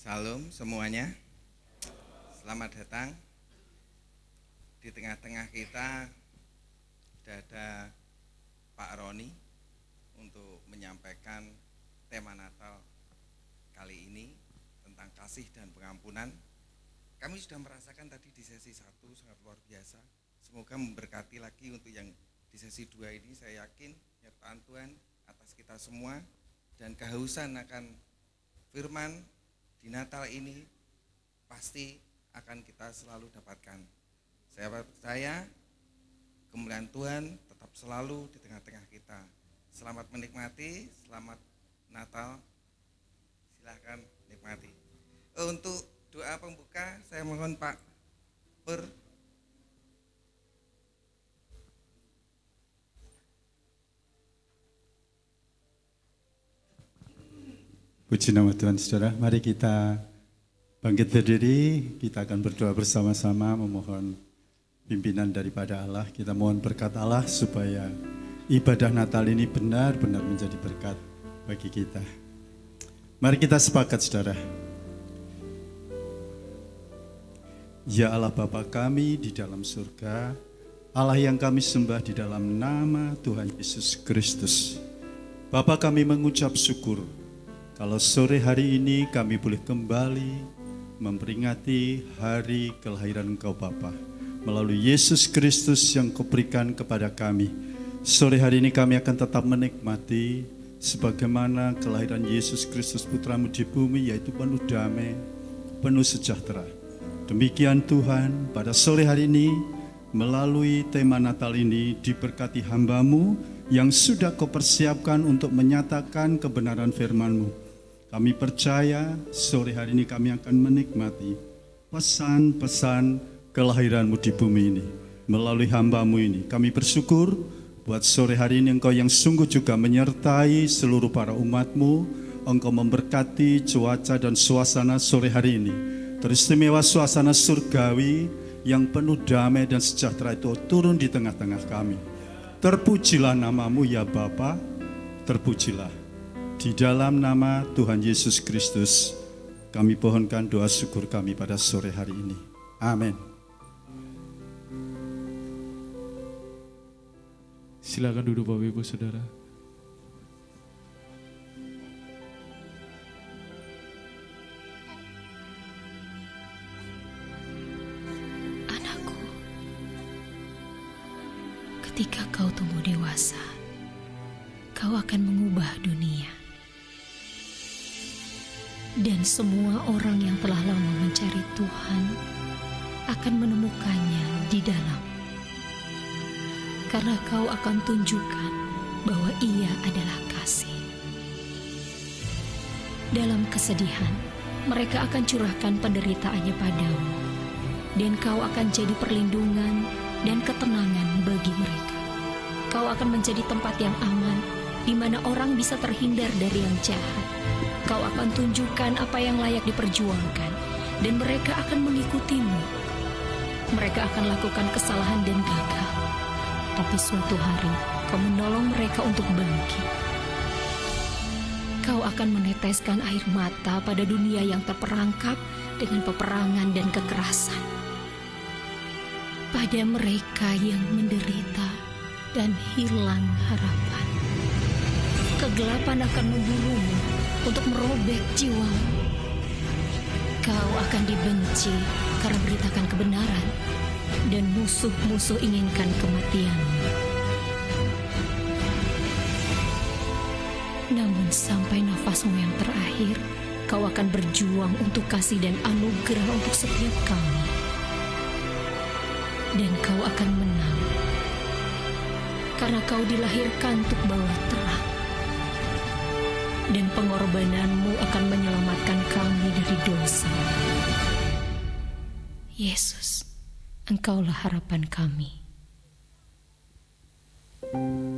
Salam semuanya, selamat datang. Di tengah-tengah kita sudah ada Pak Roni untuk menyampaikan tema Natal kali ini tentang kasih dan pengampunan. Kami sudah merasakan tadi di sesi 1 sangat luar biasa. Semoga memberkati lagi untuk yang di sesi 2 ini. Saya yakin penyertaan Tuhan atas kita semua dan kehausan akan firman di Natal ini pasti akan kita selalu dapatkan. Saya percaya kemuliaan Tuhan tetap selalu di tengah-tengah kita. Selamat menikmati, selamat Natal. Silahkan nikmati. Untuk doa pembuka saya mohon Pak Per. Puji nama Tuhan, saudara. Mari kita bangkit berdiri, kita akan berdoa bersama-sama memohon pimpinan daripada Allah. Kita mohon berkat Allah supaya ibadah Natal ini benar-benar menjadi berkat bagi kita. Mari kita sepakat, saudara. Ya Allah Bapa kami di dalam surga, Allah yang kami sembah di dalam nama Tuhan Yesus Kristus. Bapa, kami mengucap syukur kalau sore hari ini kami boleh kembali memperingati hari kelahiran Engkau Bapa melalui Yesus Kristus yang Kau berikan kepada kami. Sore hari ini kami akan tetap menikmati sebagaimana kelahiran Yesus Kristus Putramu di bumi, yaitu penuh damai, penuh sejahtera. Demikian Tuhan, pada sore hari ini melalui tema Natal ini diberkati hamba-Mu yang sudah Kau persiapkan untuk menyatakan kebenaran firman-Mu. Kami percaya sore hari ini kami akan menikmati pesan-pesan kelahiran-Mu di bumi ini. Melalui hamba-Mu ini kami bersyukur buat sore hari ini Engkau yang sungguh juga menyertai seluruh para umat-Mu. Engkau memberkati cuaca dan suasana sore hari ini. Teristimewa suasana surgawi yang penuh damai dan sejahtera itu turun di tengah-tengah kami. Terpujilah nama-Mu ya Bapa, terpujilah. Di dalam nama Tuhan Yesus Kristus, kami pohonkan doa syukur kami pada sore hari ini. Amin. Silakan duduk Bapak Ibu Saudara. Anakku, ketika kau tumbuh dewasa, kau akan mengubah dunia. Dan semua orang yang telah lama mencari Tuhan akan menemukannya di dalam. Karena kau akan tunjukkan bahwa Ia adalah kasih. Dalam kesedihan, mereka akan curahkan penderitaannya padamu. Dan kau akan jadi perlindungan dan ketenangan bagi mereka. Kau akan menjadi tempat yang aman, di mana orang bisa terhindar dari yang jahat. Kau akan tunjukkan apa yang layak diperjuangkan, dan mereka akan mengikutimu. Mereka akan lakukan kesalahan dan gagal, tapi suatu hari kau menolong mereka untuk bangkit. Kau akan meneteskan air mata pada dunia yang terperangkap dengan peperangan dan kekerasan. Pada mereka yang menderita dan hilang harapan. Kegelapan akan membunuhmu untuk merobek jiwamu. Kau akan dibenci karena beritakan kebenaran, dan musuh-musuh inginkan kematianmu. Namun sampai nafasmu yang terakhir, kau akan berjuang untuk kasih dan anugerah untuk setiap kami. Dan kau akan menang, karena kau dilahirkan untuk bawa terang. Dan pengorbananmu akan menyelamatkan kami dari dosa. Yesus, Engkaulah harapan kami. Bergerak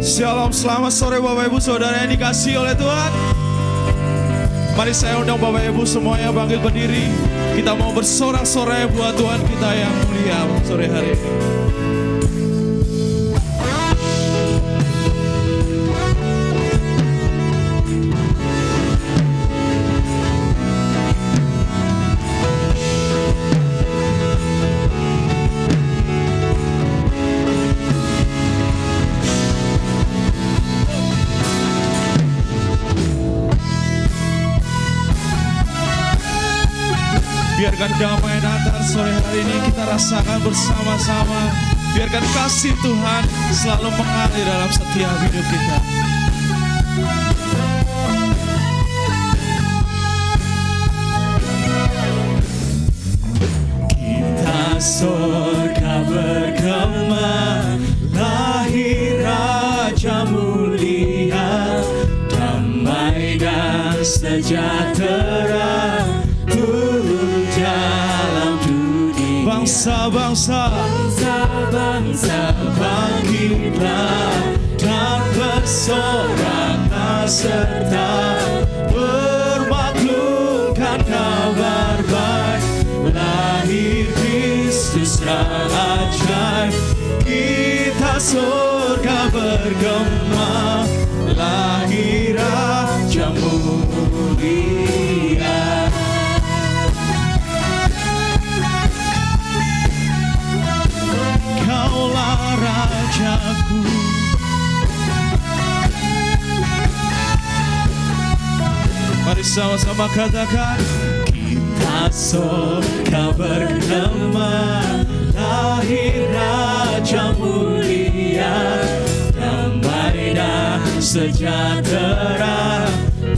Shalom, selamat sore Bapak Ibu Saudara yang dikasihi oleh Tuhan. Mari saya undang Bapak Ibu semuanya bangkit berdiri. Kita mau bersorak-sorai buat Tuhan kita yang mulia sore hari ini. Biarkan damai Natal sore hari ini kita rasakan bersama-sama. Biarkan kasih Tuhan selalu mengalir dalam setiap hidup kita. Kita surga bergema, lahir Raja mulia, damai dan sejahtera turun dalam dunia. Bangsa-bangsa bangkitlah dan bersoraklah serta bermaklumkan kabar baik. Lahir Kristus Raja, kita surga bergema, lahir Raja mulia. Kaulah Rajaku, mari sama-sama katakan. Kita surga bergema, lahir Raja mulia, damai dan sejahtera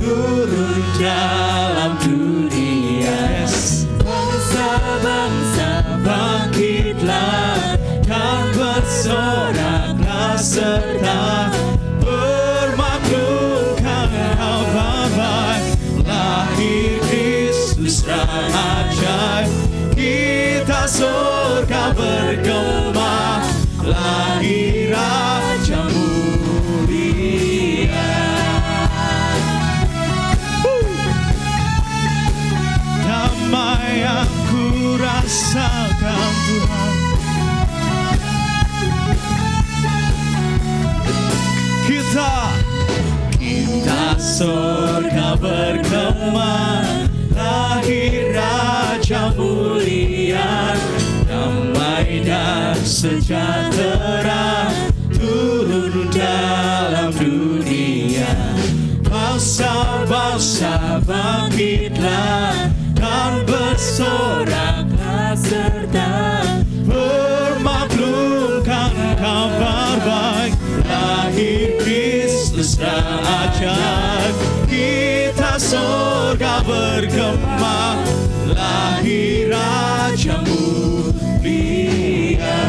turun dalam dunia. Yes. Bangsa-bangsa bangkitlah dan bersoraklah serta bermaklumkan kabar baik. Lahir Kristus Raja, kita surga bergema, lahir Raja mulia. Damai yang ku rasakan Tuhan, kita surga bergema, lahir Raja mulia, damai dan sejahtera turun dalam dunia. Bangsa-bangsa bangkitlah dan bersoraklah serta bermaklumkan kabar baik. Lahir Kristus Raja, kita surga bergema, lahir Raja mulia.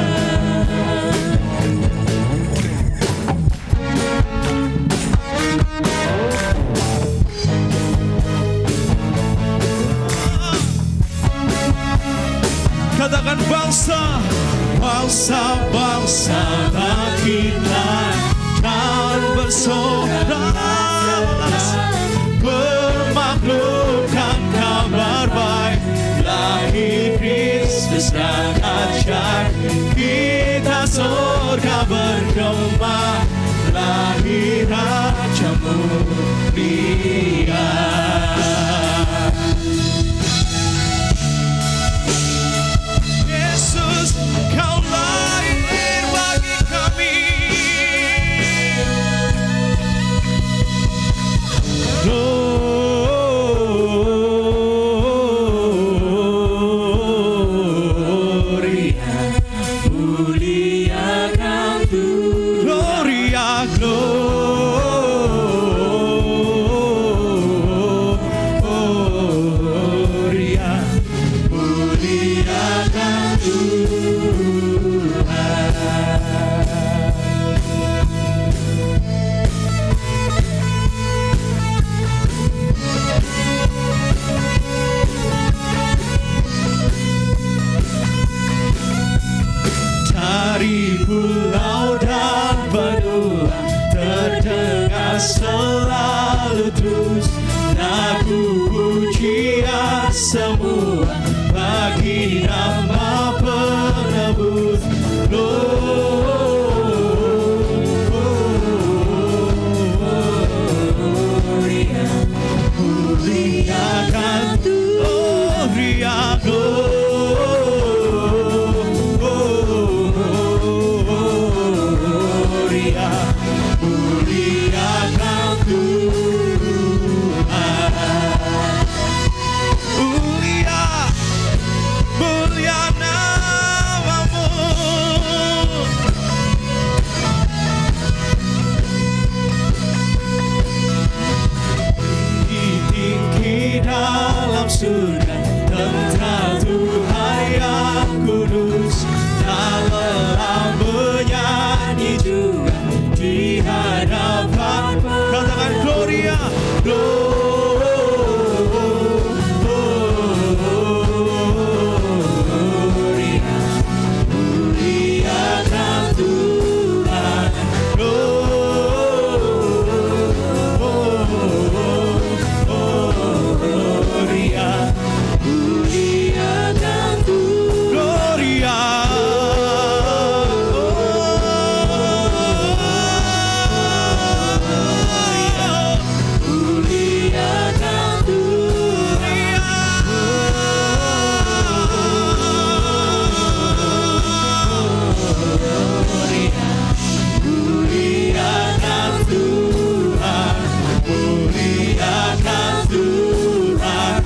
Katakan bangsa-bangsa bangkitlah dan bersoraklah, bermaklumkan kabar baik. Lahir Kristus Raja, kita surga bergema, lahir Raja mulia. Yesus, Kau lahir bagi kami. Gloria, muliakan Tuhan. Gloria, gloria. dari pulau dan benua terdengar selalu terus lagu pujian semua bagi nama penebus. Muliakan Gloria, Gloria, muliakan Tuhan. Mulia, mulia namamu. Tinggi dalam surga tentang Tuhan yang kudus, tak lelah menyanyi juga di hadapan. Katakan Gloria, Gloria, muliakan Tuhan. Gloria, muliakan Tuhan. Gloria, muliakan Tuhan. Muliakan Tuhan,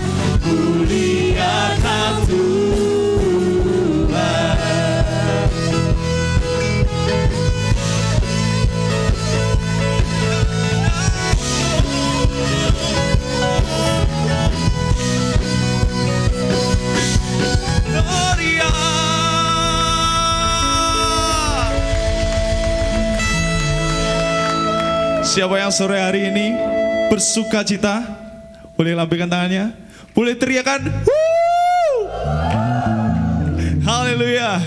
muliakan Tuhan. Gloria. Siapa yang sore hari ini bersuka cita, boleh lambaikan tangannya, boleh teriakan Woo! Haleluya.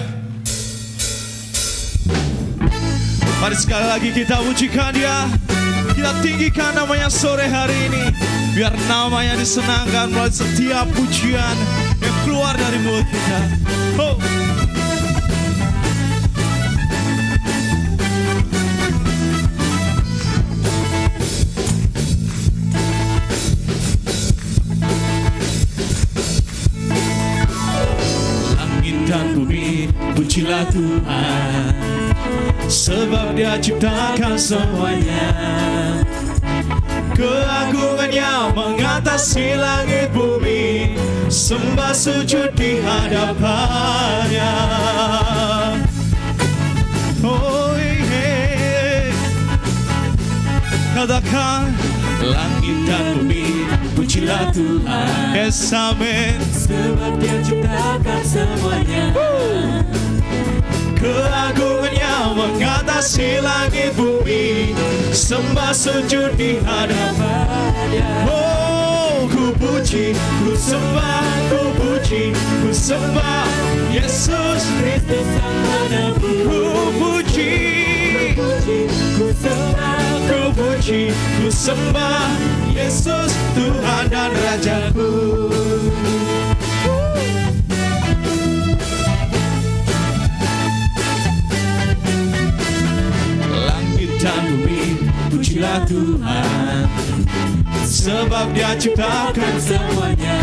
Mari sekali lagi kita pujikan Dia, kita tinggikan namanya sore hari ini, biar namanya disenangkan melalui setiap pujian yang keluar dari mulut kita. Oh. Langit dan bumi pujilah Tuhan, sebab Dia ciptakan semuanya. Keagungannya mengatasi langit bumi, sembah sujud di hadapannya. Oh yeah. Katakan langit dan bumi pujilah Tuhan. Yes, amin. Sebab Dia ciptakan semuanya. Keagungannya mengatasi langit bumi, sembah sujud di hadapannya. Oh, ku puji, ku sembah, ku puji, ku sembah Yesus Kristus Sang Penebus. Ku puji, Ku sembah, ku puji, ku sembah Yesus Tuhan dan Rajaku. Langit dan bumi pujilah Tuhan, sebab Dia ciptakan semuanya.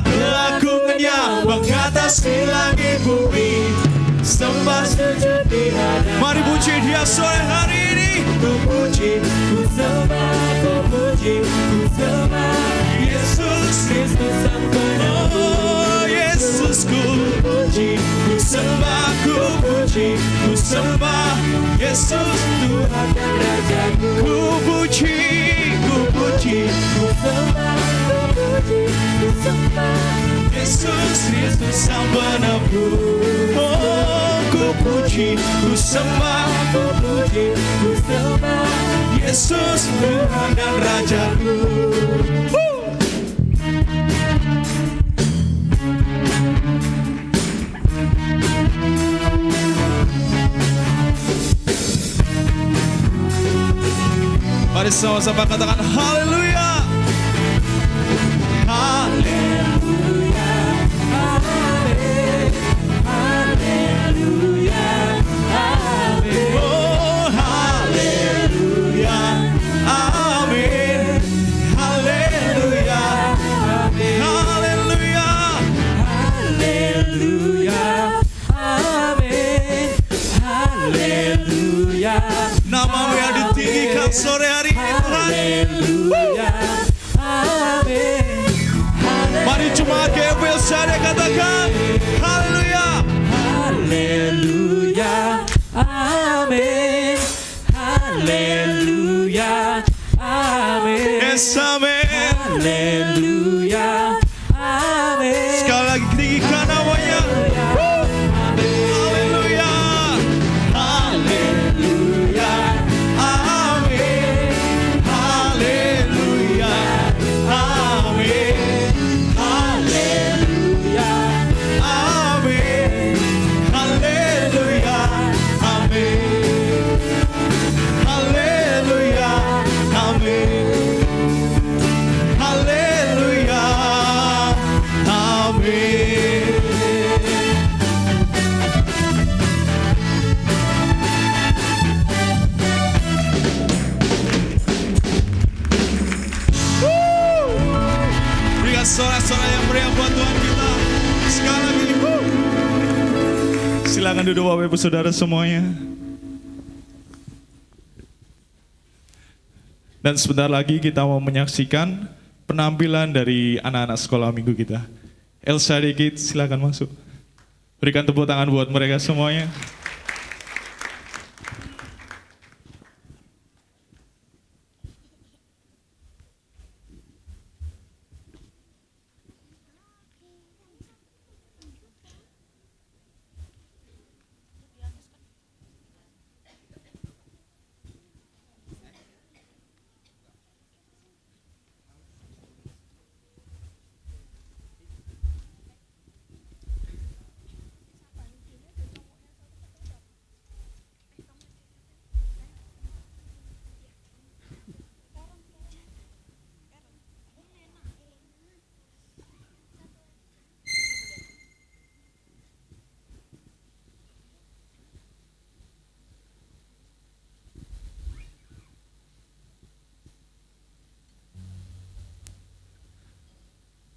Keagungannya mengatasi langit bumi, sembah Sujud di hadapan. Mari puji Dia sore hari ini. Ku puji, Ku sembah, ku puji, ku sembah Yesus Kristus Sang Penebus. Oh Yesusku, Puji, ku sembah, ku puji, ku sembah Yesus Tuhan dan Rajaku. Ku puji, ku puji Ku sembah, ku puji, ku sembah Yesus Kristus Sang Penebus. Oh ku puji, ku sembah, Ku puji, ku sembah Yesus Tuhan dan Rajaku. sama-sama katakan haleluya. Haleluya, amin. Haleluya, amin. Oh haleluya, amin. Haleluya, haleluya. Haleluya, amin. Haleluya, Namamu yang ditinggikan sore hari ini Tuhan. haleluya, amin. Mari cuma Gabriel saja katakan haleluya. Haleluya, amin. Haleluya, amin. Yes, amin. Haleluya, amin. Sekali lagi tinggikan namanya. Haleluya. Haleluya. Amin. Haleluya. Amin. Haleluya, Amin. Haleluya. Amin. Haleluya. Amin. Haleluya. Amin. Berikan sorak-sorak yang meriah buat Tuhan kita. Sekali lagi. Silakan duduk Bapak Ibu Saudara semuanya. Dan sebentar lagi kita mau menyaksikan penampilan dari anak-anak sekolah minggu kita. Elsa Dikit, silakan masuk. Berikan tepuk tangan buat mereka semuanya.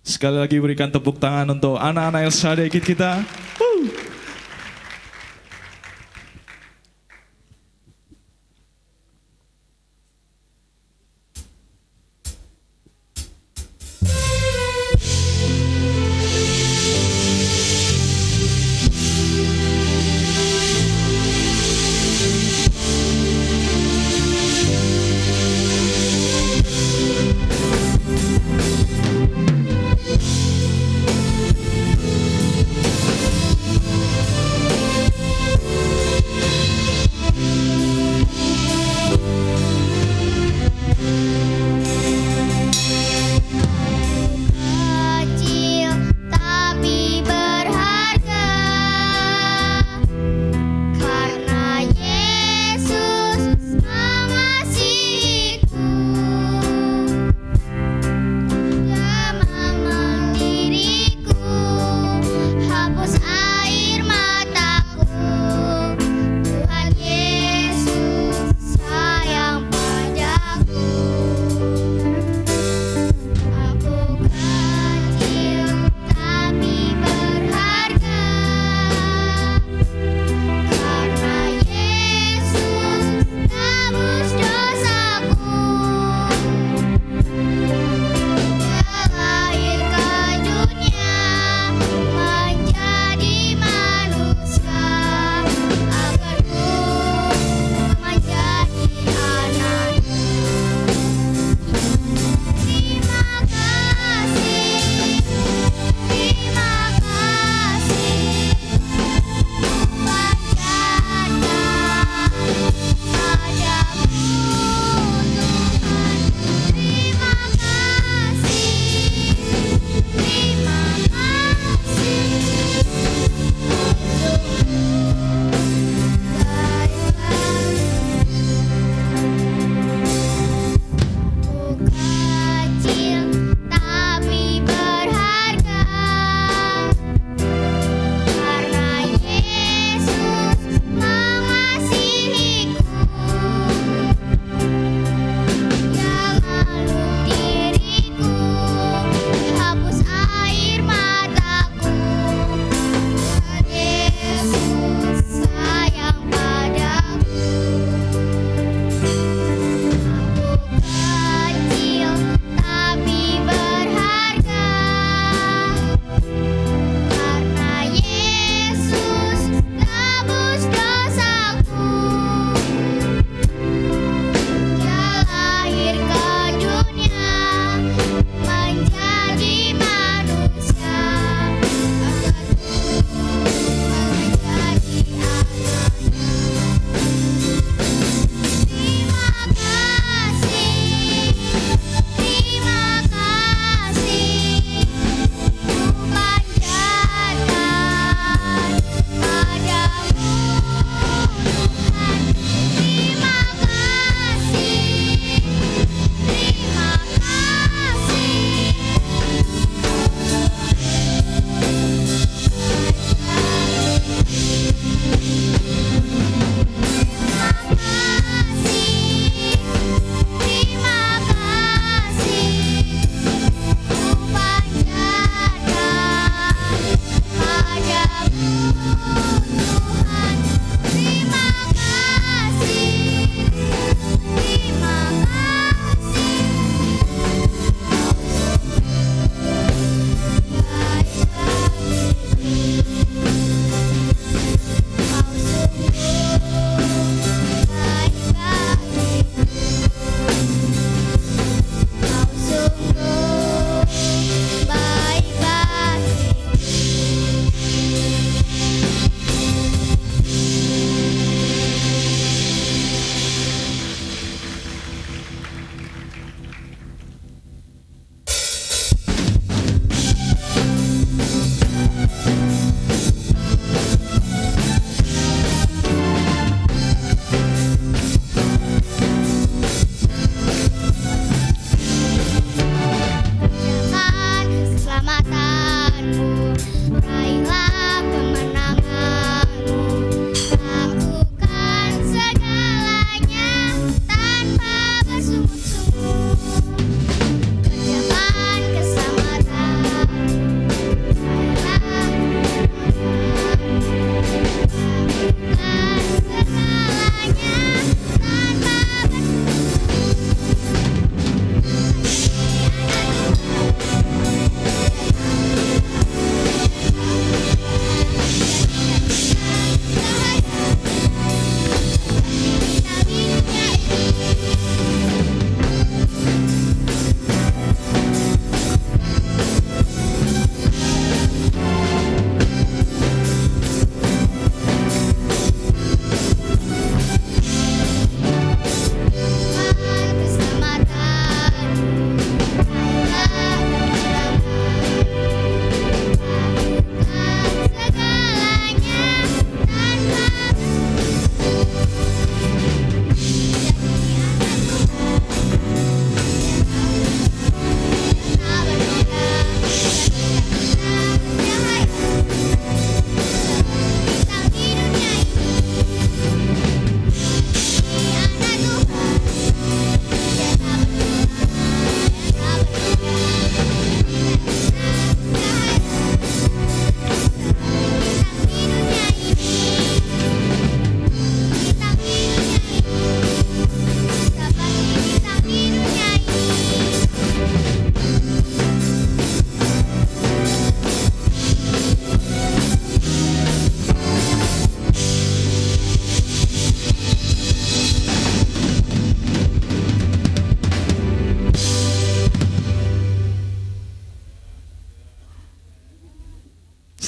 Sekali lagi berikan tepuk tangan untuk anak-anak Elsa Dikit kita.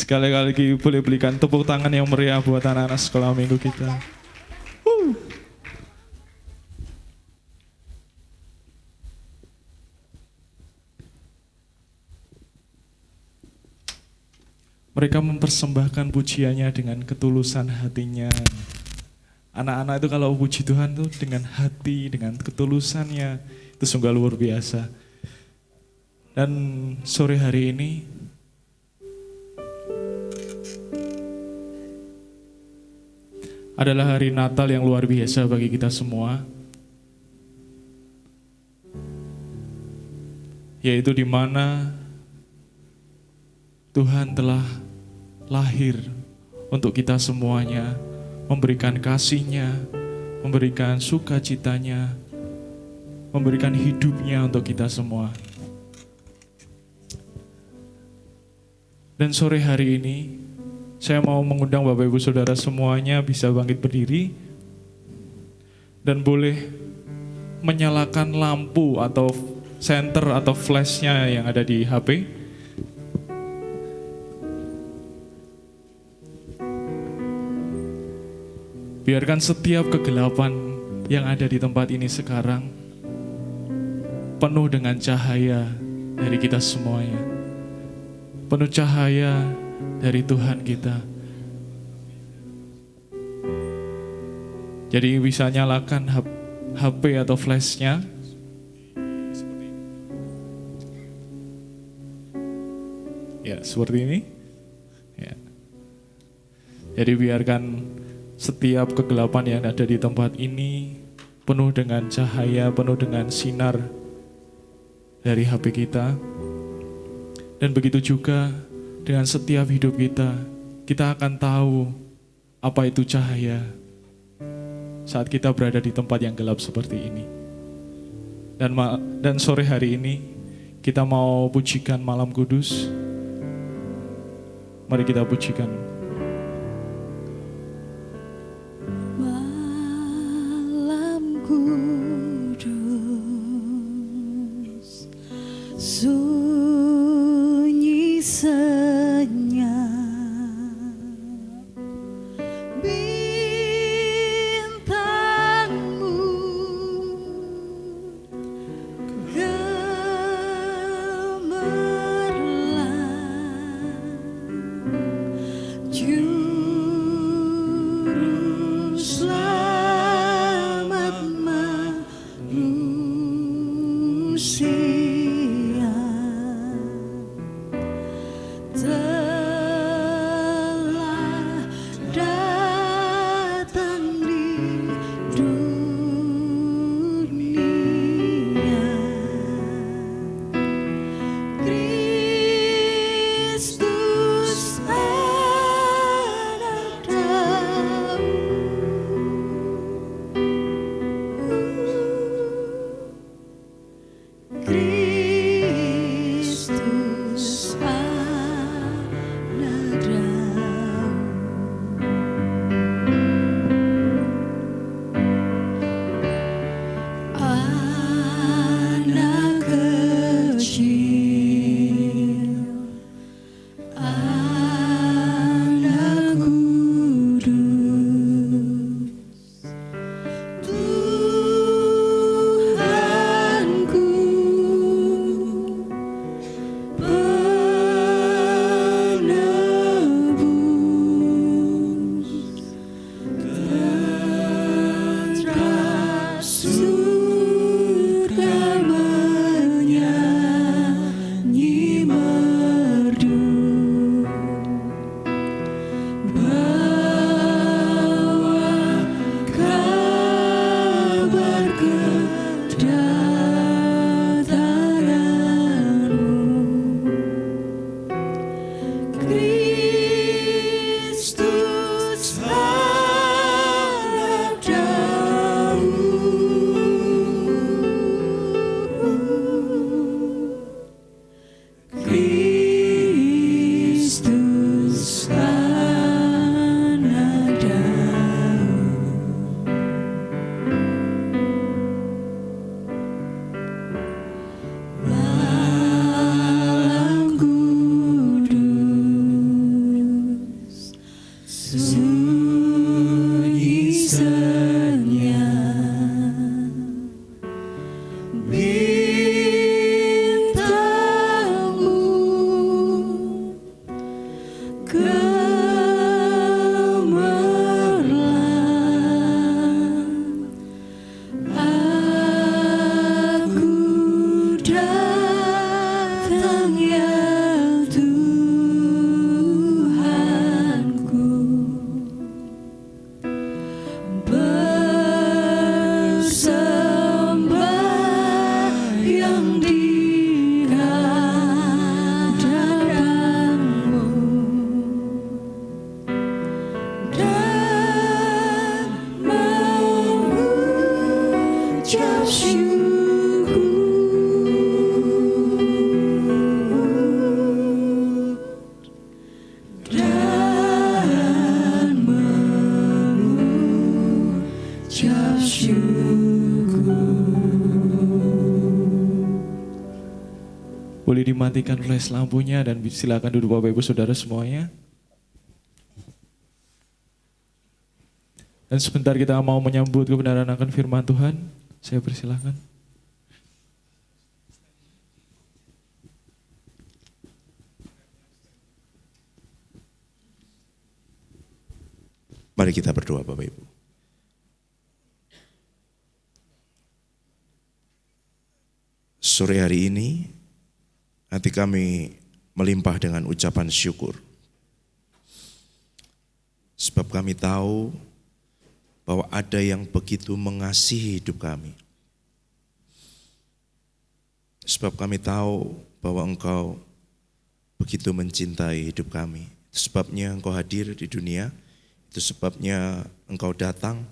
Sekali lagi boleh berikan tepuk tangan yang meriah buat anak-anak sekolah minggu kita. Mereka mempersembahkan pujiannya dengan ketulusan hatinya. Anak-anak itu kalau puji Tuhan tuh dengan hati, dengan ketulusannya, itu sungguh luar biasa. Dan sore hari ini adalah hari Natal yang luar biasa bagi kita semua, yaitu di mana Tuhan telah lahir untuk kita semuanya, memberikan kasih-Nya, memberikan sukacitanya, memberikan hidupnya untuk kita semua. Dan sore hari ini, saya mau mengundang Bapak Ibu Saudara semuanya bisa bangkit berdiri dan boleh menyalakan lampu atau senter atau flashnya yang ada di HP. Biarkan setiap kegelapan yang ada di tempat ini sekarang penuh dengan cahaya dari kita semuanya. Penuh cahaya dari Tuhan kita. Jadi bisa nyalakan HP atau flashnya. Ya, seperti ini. Ya. Jadi biarkan setiap kegelapan yang ada di tempat ini penuh dengan cahaya, penuh dengan sinar dari HP kita. Dan begitu juga dengan setiap hidup kita, kita akan tahu apa itu cahaya saat kita berada di tempat yang gelap seperti ini. Dan sore hari ini kita mau pujikan Malam Kudus. Mari kita pujikan. Malam kudus, sunyi senyap, bintangmu gemerlap, mengucap Boleh dimatikan flash lampunya dan silakan duduk Bapak Ibu Saudara semuanya. Dan sebentar kita mau menyambut kebenaran akan firman Tuhan. Saya persilahkan. Mari kita berdoa Bapak Ibu. Sore hari ini hati kami melimpah dengan ucapan syukur. Sebab kami tahu bahwa ada yang begitu mengasihi hidup kami. Sebab kami tahu bahwa Engkau begitu mencintai hidup kami. Itu sebabnya Engkau hadir di dunia. Itu sebabnya Engkau datang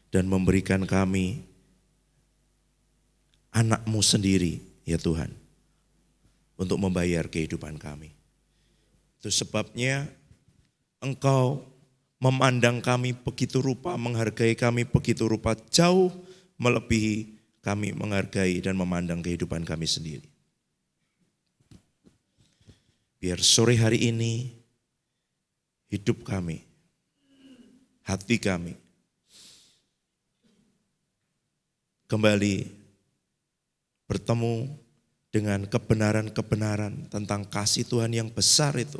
dan memberikan kami anak-Mu sendiri, ya Tuhan, untuk membayar kehidupan kami. Itu sebabnya Engkau memandang kami begitu rupa, menghargai kami begitu rupa, jauh melebihi kami menghargai dan memandang kehidupan kami sendiri. Biar sore hari ini hidup kami, hati kami kembali bertemu dengan kebenaran-kebenaran tentang kasih Tuhan yang besar itu.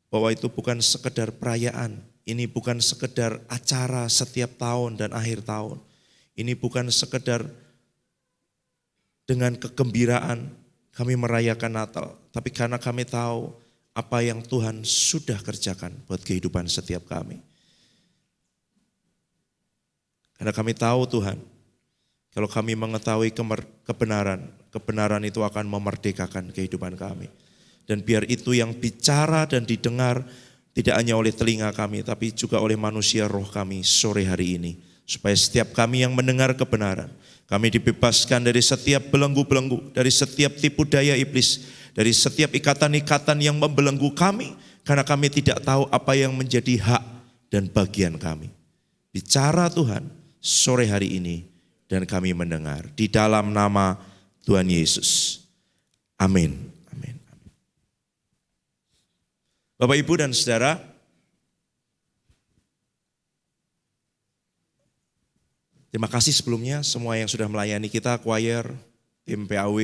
Bahwa itu bukan sekedar perayaan, ini bukan sekedar acara setiap tahun dan akhir tahun. Ini bukan sekedar dengan kegembiraan kami merayakan Natal, tapi karena kami tahu apa yang Tuhan sudah kerjakan buat kehidupan setiap kami. Karena kami tahu Tuhan, kalau kami mengetahui kebenaran itu akan memerdekakan kehidupan kami. Dan biar itu yang bicara dan didengar tidak hanya oleh telinga kami, tapi juga oleh manusia roh kami sore hari ini. Supaya setiap kami yang mendengar kebenaran, kami dibebaskan dari setiap belenggu-belenggu, dari setiap tipu daya iblis, dari setiap ikatan-ikatan yang membelenggu kami, karena kami tidak tahu apa yang menjadi hak dan bagian kami. Bicara Tuhan sore hari ini, dan kami mendengar di dalam nama Tuhan Yesus. Amin. Amin. Amin. Bapak, Ibu, dan Saudara, terima kasih sebelumnya semua yang sudah melayani kita, choir, tim PAW,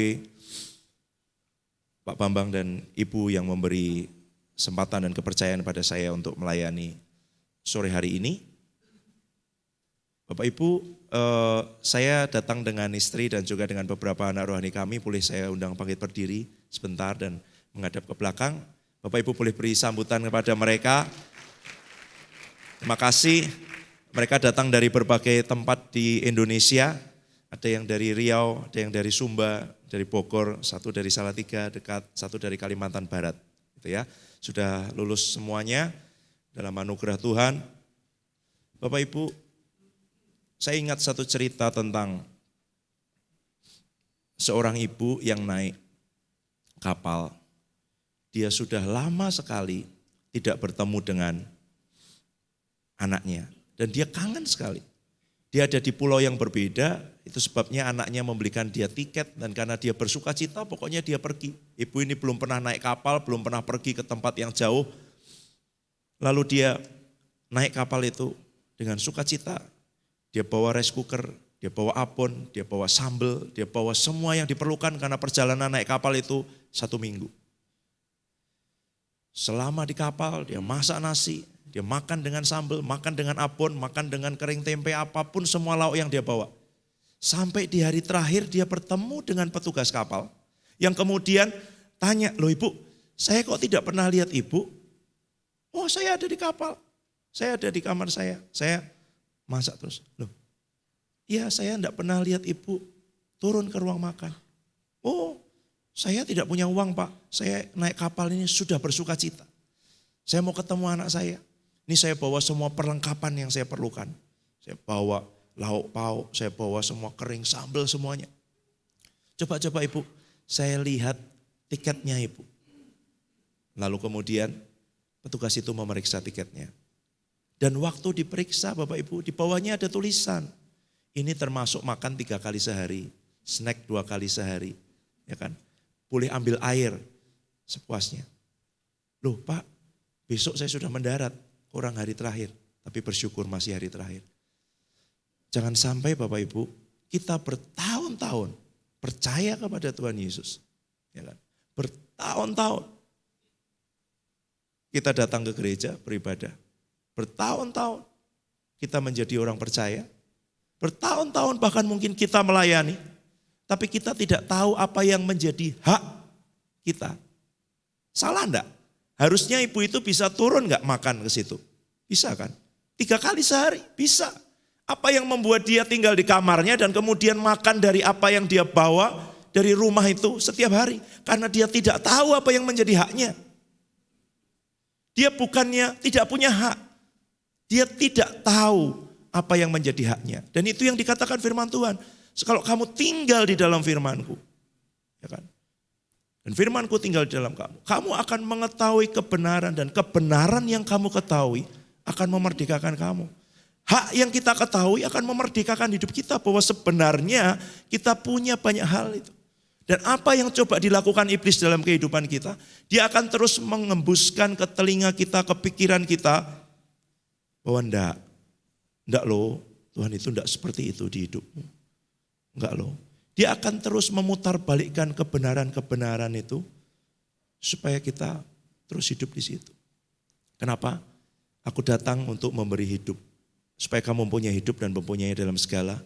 Pak Bambang dan Ibu yang memberi kesempatan dan kepercayaan pada saya untuk melayani sore hari ini. Bapak Ibu, saya datang dengan istri dan juga dengan beberapa anak rohani kami. Boleh saya undang bangkit berdiri sebentar dan menghadap ke belakang. Bapak Ibu boleh beri sambutan kepada mereka. Terima kasih. Mereka datang dari berbagai tempat di Indonesia. Ada yang dari Riau, ada yang dari Sumba, dari Bogor, satu dari Salatiga dekat, satu dari Kalimantan Barat. Gitu ya. Sudah lulus semuanya dalam anugerah Tuhan. Bapak Ibu, saya ingat satu cerita tentang seorang ibu yang naik kapal. Dia sudah lama sekali tidak bertemu dengan anaknya. Dan dia kangen sekali. Dia ada di pulau yang berbeda, itu sebabnya anaknya membelikan dia tiket. Dan karena dia bersuka cita, pokoknya dia pergi. Ibu ini belum pernah naik kapal, belum pernah pergi ke tempat yang jauh. Lalu dia naik kapal itu dengan sukacita. Dia bawa rice cooker, dia bawa abon, dia bawa sambal, dia bawa semua yang diperlukan karena perjalanan naik kapal itu 1 minggu. Selama di kapal dia masak nasi, dia makan dengan sambal, makan dengan abon, makan dengan kering tempe, apapun semua lauk yang dia bawa. Sampai di hari terakhir dia bertemu dengan petugas kapal yang kemudian tanya, "Loh Ibu, saya kok tidak pernah lihat Ibu?" "Oh, saya ada di kapal, saya ada di kamar saya masak terus." "Loh, iya saya enggak pernah lihat Ibu turun ke ruang makan." "Oh, saya tidak punya uang Pak, saya naik kapal ini sudah bersuka cita. Saya mau ketemu anak saya. Ini saya bawa semua perlengkapan yang saya perlukan. Saya bawa lauk pauk, saya bawa semua kering, sambal semuanya. Coba Ibu, saya lihat tiketnya Ibu." Lalu kemudian petugas itu memeriksa tiketnya. Dan waktu diperiksa Bapak Ibu, di bawahnya ada tulisan. Ini termasuk makan 3 kali sehari, snack 2 kali sehari. Ya kan? Boleh ambil air sepuasnya. Loh Pak, besok saya sudah mendarat, kurang hari terakhir. Tapi bersyukur masih hari terakhir. Jangan sampai Bapak Ibu, kita bertahun-tahun percaya kepada Tuhan Yesus. Ya kan? Bertahun-tahun kita datang ke gereja beribadah. Bertahun-tahun kita menjadi orang percaya. Bertahun-tahun bahkan mungkin kita melayani. Tapi kita tidak tahu apa yang menjadi hak kita. Salah enggak? Harusnya ibu itu bisa turun enggak makan ke situ? Bisa kan? 3 kali sehari, bisa. Apa yang membuat dia tinggal di kamarnya dan kemudian makan dari apa yang dia bawa dari rumah itu setiap hari? Karena dia tidak tahu apa yang menjadi haknya. Dia bukannya tidak punya hak. Dia tidak tahu apa yang menjadi haknya. Dan itu yang dikatakan firman Tuhan. Kalau kamu tinggal di dalam firman-Ku, ya kan? Dan firman-Ku tinggal di dalam kamu, kamu akan mengetahui kebenaran dan kebenaran yang kamu ketahui akan memerdekakan kamu. Hak yang kita ketahui akan memerdekakan hidup kita bahwa sebenarnya kita punya banyak hal itu. Dan apa yang coba dilakukan iblis dalam kehidupan kita, dia akan terus mengembuskan ke telinga kita, ke pikiran kita, bahwa enggak loh, Tuhan itu enggak seperti itu di hidupmu. Enggak loh. Dia akan terus memutarbalikkan kebenaran-kebenaran itu supaya kita terus hidup di situ. Kenapa? Aku datang untuk memberi hidup. Supaya kamu mempunyai hidup dan mempunyai dalam segala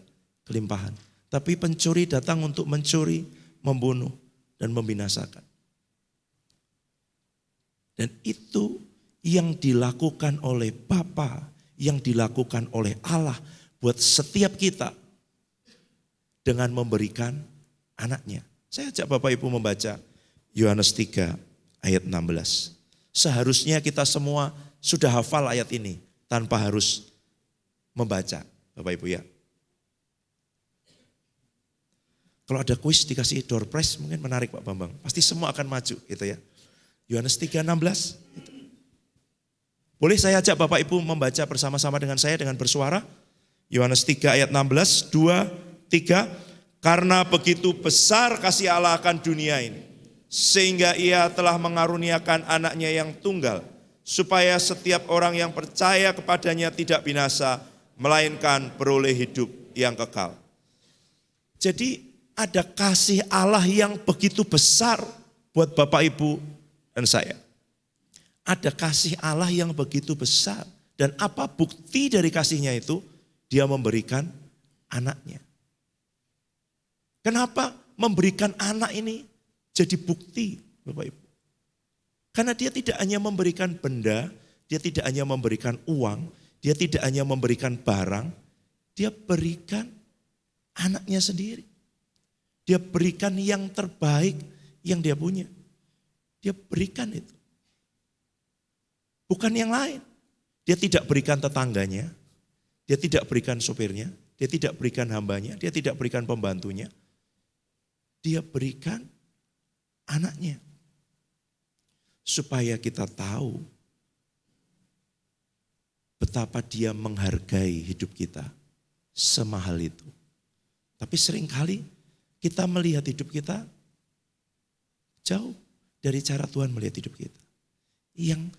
kelimpahan. Tapi pencuri datang untuk mencuri, membunuh, dan membinasakan. Dan itu yang dilakukan oleh Bapa, yang dilakukan oleh Allah buat setiap kita dengan memberikan anaknya. Saya ajak Bapak Ibu membaca Yohanes 3 ayat 16. Seharusnya kita semua sudah hafal ayat ini tanpa harus membaca, Bapak Ibu ya. Kalau ada kuis dikasih door prize mungkin menarik Pak Bambang. Pasti semua akan maju gitu ya. Yohanes 3:16. Gitu. Boleh saya ajak Bapak Ibu membaca bersama-sama dengan saya dengan bersuara. Yohanes 3 ayat 16, 2, 3. Karena begitu besar kasih Allah akan dunia ini, sehingga ia telah mengaruniakan anaknya yang tunggal, supaya setiap orang yang percaya kepadanya tidak binasa, melainkan beroleh hidup yang kekal. Jadi ada kasih Allah yang begitu besar buat Bapak Ibu dan saya. Ada kasih Allah yang begitu besar. Dan apa bukti dari kasihnya itu? Dia memberikan anaknya. Kenapa memberikan anak ini jadi bukti Bapak Ibu? Karena dia tidak hanya memberikan benda, dia tidak hanya memberikan uang, dia tidak hanya memberikan barang, dia berikan anaknya sendiri. Dia berikan yang terbaik yang dia punya. Dia berikan itu. Bukan yang lain. Dia tidak berikan tetangganya, dia tidak berikan sopirnya, dia tidak berikan hambanya, dia tidak berikan pembantunya. Dia berikan anaknya. Supaya kita tahu betapa dia menghargai hidup kita semahal itu. Tapi seringkali kita melihat hidup kita jauh dari cara Tuhan melihat hidup kita. Yang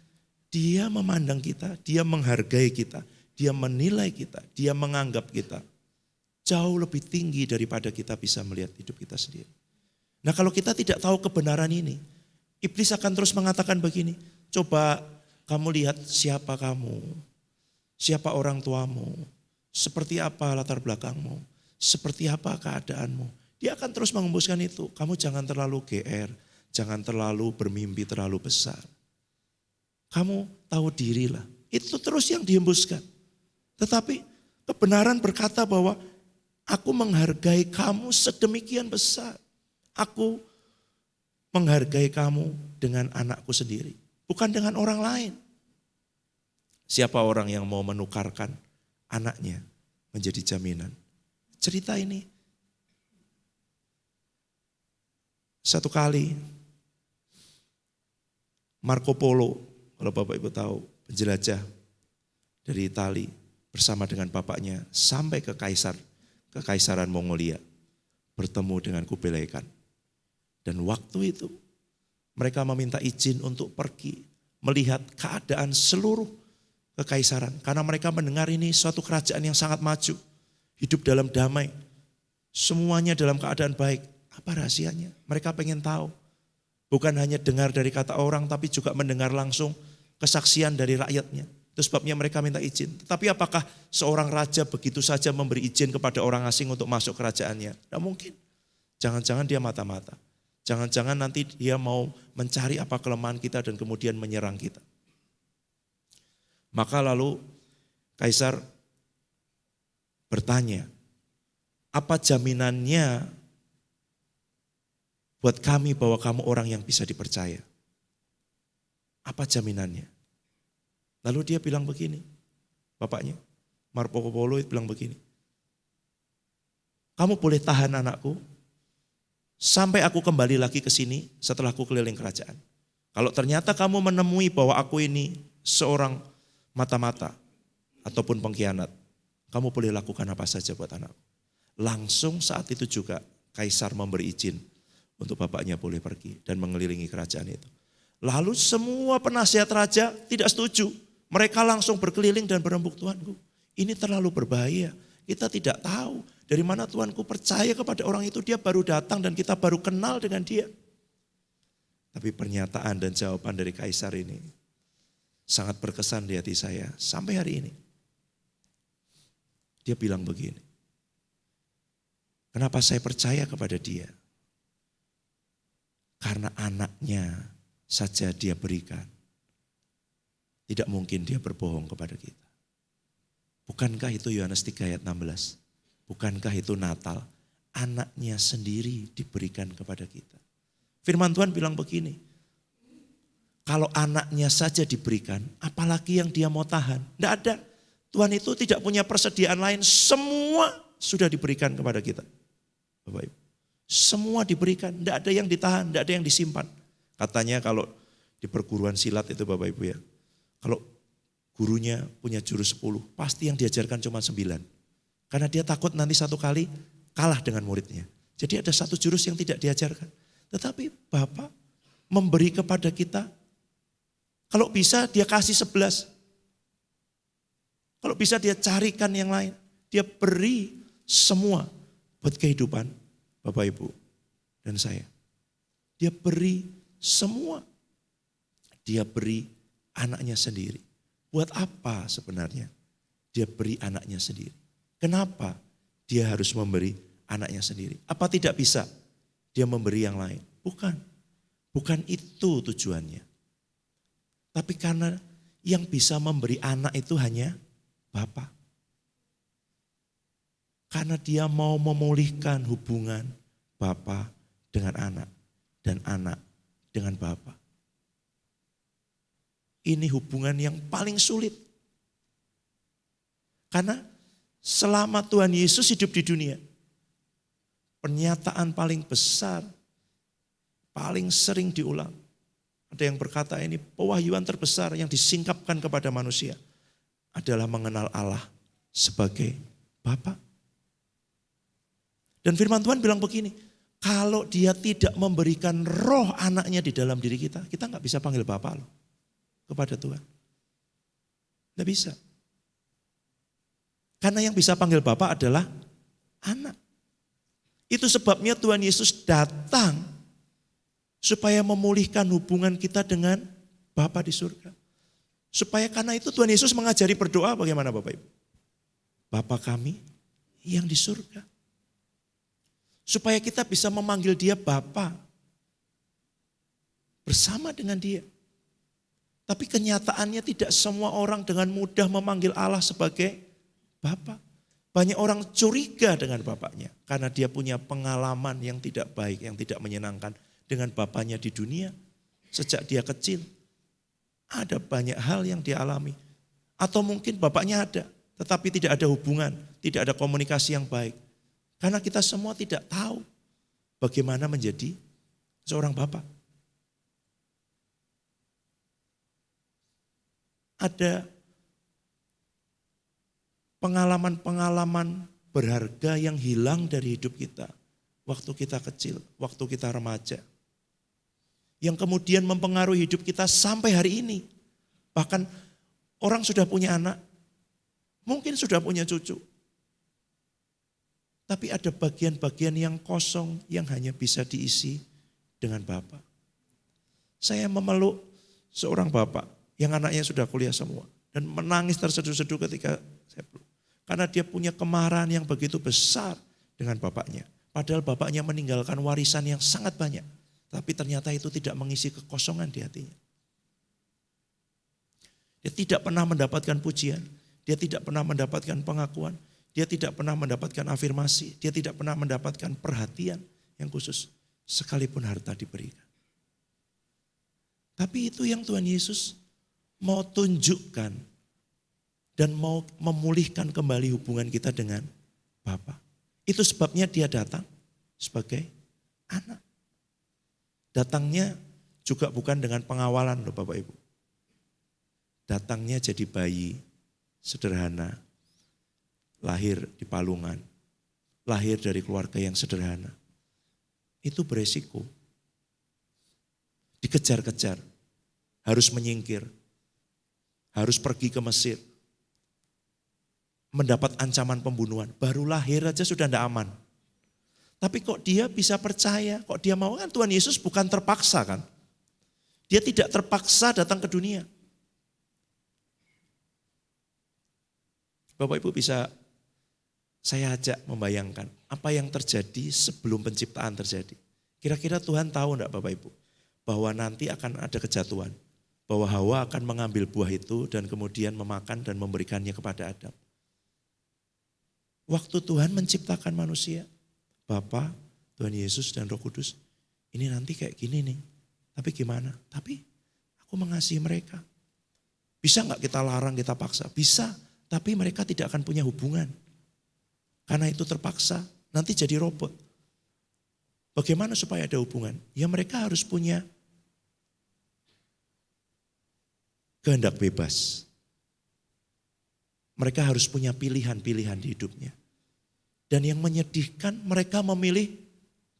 dia memandang kita, dia menghargai kita, dia menilai kita, dia menganggap kita jauh lebih tinggi daripada kita bisa melihat hidup kita sendiri. Nah kalau kita tidak tahu kebenaran ini, iblis akan terus mengatakan begini, coba kamu lihat siapa kamu, siapa orang tuamu, seperti apa latar belakangmu, seperti apa keadaanmu. Dia akan terus mengembuskan itu, kamu jangan terlalu GR, jangan terlalu bermimpi terlalu besar. Kamu tahu dirilah, itu terus yang dihembuskan. Tetapi kebenaran berkata bahwa aku menghargai kamu sedemikian besar. Aku menghargai kamu dengan anakku sendiri, bukan dengan orang lain. Siapa orang yang mau menukarkan anaknya menjadi jaminan? Cerita ini. Satu kali Marco Polo, kalau Bapak Ibu tahu, penjelajah dari Itali bersama dengan bapaknya sampai ke Kekaisaran Mongolia, bertemu dengan Kubilai Khan. Dan waktu itu mereka meminta izin untuk pergi melihat keadaan seluruh kekaisaran. Karena mereka mendengar ini suatu kerajaan yang sangat maju, hidup dalam damai, semuanya dalam keadaan baik. Apa rahasianya? Mereka pengen tahu. Bukan hanya dengar dari kata orang, tapi juga mendengar langsung kesaksian dari rakyatnya. Itu sebabnya mereka minta izin. Tetapi apakah seorang raja begitu saja memberi izin kepada orang asing untuk masuk kerajaannya? Tidak mungkin. Jangan-jangan dia mata-mata. Jangan-jangan nanti dia mau mencari apa kelemahan kita dan kemudian menyerang kita. Maka lalu Kaisar bertanya, apa jaminannya buat kami bahwa kamu orang yang bisa dipercaya? Apa jaminannya? Lalu dia bilang begini, bapaknya, Marco Polo bilang begini, kamu boleh tahan anakku sampai aku kembali lagi ke sini setelah aku keliling kerajaan. Kalau ternyata kamu menemui bahwa aku ini seorang mata-mata ataupun pengkhianat, kamu boleh lakukan apa saja buat anakku. Langsung saat itu juga Kaisar memberi izin untuk bapaknya boleh pergi dan mengelilingi kerajaan itu. Lalu semua penasihat raja tidak setuju. Mereka langsung berkeliling dan berembuk, Tuanku, ini terlalu berbahaya. Kita tidak tahu dari mana Tuanku percaya kepada orang itu, dia baru datang dan kita baru kenal dengan dia. Tapi pernyataan dan jawaban dari Kaisar ini sangat berkesan di hati saya sampai hari ini. Dia bilang begini, kenapa saya percaya kepada dia? Karena anaknya saja dia berikan. Tidak mungkin dia berbohong kepada kita. Bukankah itu Yohanes 3 ayat 16? Bukankah itu Natal? Anaknya sendiri diberikan kepada kita. Firman Tuhan bilang begini, kalau anaknya saja diberikan, apalagi yang dia mau tahan? Tidak ada. Tuhan itu tidak punya persediaan lain, semua sudah diberikan kepada kita. Bapak Ibu, semua diberikan, tidak ada yang ditahan, tidak ada yang disimpan. Katanya kalau di perguruan silat itu Bapak Ibu ya, kalau gurunya punya jurus 10, pasti yang diajarkan cuma 9. Karena dia takut nanti satu kali kalah dengan muridnya. Jadi ada satu jurus yang tidak diajarkan. Tetapi Bapak memberi kepada kita, kalau bisa dia kasih 11. Kalau bisa dia carikan yang lain. Dia beri semua buat kehidupan Bapak Ibu dan saya. Dia beri semua. Dia beri anaknya sendiri. Buat apa sebenarnya dia beri anaknya sendiri? Kenapa dia harus memberi anaknya sendiri? Apa tidak bisa dia memberi yang lain? Bukan. Bukan itu tujuannya. Tapi karena yang bisa memberi anak itu hanya Bapa. Karena dia mau memulihkan hubungan Bapa dengan anak dan anak dengan Bapa. Ini hubungan yang paling sulit. Karena selama Tuhan Yesus hidup di dunia, pernyataan paling besar, paling sering diulang. Ada yang berkata ini pewahyuan terbesar yang disingkapkan kepada manusia adalah mengenal Allah sebagai Bapa. Dan firman Tuhan bilang begini, kalau dia tidak memberikan roh anaknya di dalam diri kita, kita nggak bisa panggil Bapa loh kepada Tuhan. Tidak bisa. Karena yang bisa panggil Bapa adalah anak. Itu sebabnya Tuhan Yesus datang supaya memulihkan hubungan kita dengan Bapa di surga. Supaya karena itu Tuhan Yesus mengajari berdoa bagaimana Bapak Ibu? Bapa kami yang di surga. Supaya kita bisa memanggil dia Bapa. Bersama dengan dia. Tapi kenyataannya tidak semua orang dengan mudah memanggil Allah sebagai Bapa. Banyak orang curiga dengan bapaknya. Karena dia punya pengalaman yang tidak baik, yang tidak menyenangkan dengan bapaknya di dunia. Sejak dia kecil. Ada banyak hal yang dia alami. Atau mungkin bapaknya ada, tetapi tidak ada hubungan, tidak ada komunikasi yang baik. Karena kita semua tidak tahu bagaimana menjadi seorang bapak. Ada pengalaman-pengalaman berharga yang hilang dari hidup kita. Waktu kita kecil, waktu kita remaja. Yang kemudian mempengaruhi hidup kita sampai hari ini. Bahkan orang sudah punya anak, mungkin sudah punya cucu. Tapi ada bagian-bagian yang kosong yang hanya bisa diisi dengan Bapak. Saya memeluk seorang bapak yang anaknya sudah kuliah semua. Dan menangis terseduh-seduh ketika saya peluk. Karena dia punya kemarahan yang begitu besar dengan bapaknya. Padahal bapaknya meninggalkan warisan yang sangat banyak. Tapi ternyata itu tidak mengisi kekosongan di hatinya. Dia tidak pernah mendapatkan pujian. Dia tidak pernah mendapatkan pengakuan. Dia tidak pernah mendapatkan afirmasi. Dia tidak pernah mendapatkan perhatian yang khusus. Sekalipun harta diberikan. Tapi itu yang Tuhan Yesus mau tunjukkan. Dan mau memulihkan kembali hubungan kita dengan Bapa. Itu sebabnya dia datang sebagai anak. Datangnya juga bukan dengan pengawalan loh Bapak Ibu. Datangnya jadi bayi sederhana, lahir di palungan, lahir dari keluarga yang sederhana. Itu beresiko. Dikejar-kejar, harus menyingkir, harus pergi ke Mesir. Mendapat ancaman pembunuhan, baru lahir aja sudah tidak aman. Tapi kok dia bisa percaya, kok dia mau, kan Tuhan Yesus bukan terpaksa kan. Dia tidak terpaksa datang ke dunia. Bapak Ibu bisa saya ajak membayangkan apa yang terjadi sebelum penciptaan terjadi. Kira-kira Tuhan tahu enggak Bapak Ibu bahwa nanti akan ada kejatuhan. Bahwa Hawa akan mengambil buah itu dan kemudian memakan dan memberikannya kepada Adam. Waktu Tuhan menciptakan manusia, Bapa, Tuhan Yesus dan Roh Kudus, ini nanti kayak gini nih. Tapi gimana? Tapi aku mengasihi mereka. Bisa enggak kita larang, kita paksa? Bisa, tapi mereka tidak akan punya hubungan. Karena itu terpaksa, nanti jadi robot. Bagaimana supaya ada hubungan? Ya mereka harus punya kehendak bebas. Mereka harus punya pilihan-pilihan di hidupnya. Dan yang menyedihkan mereka memilih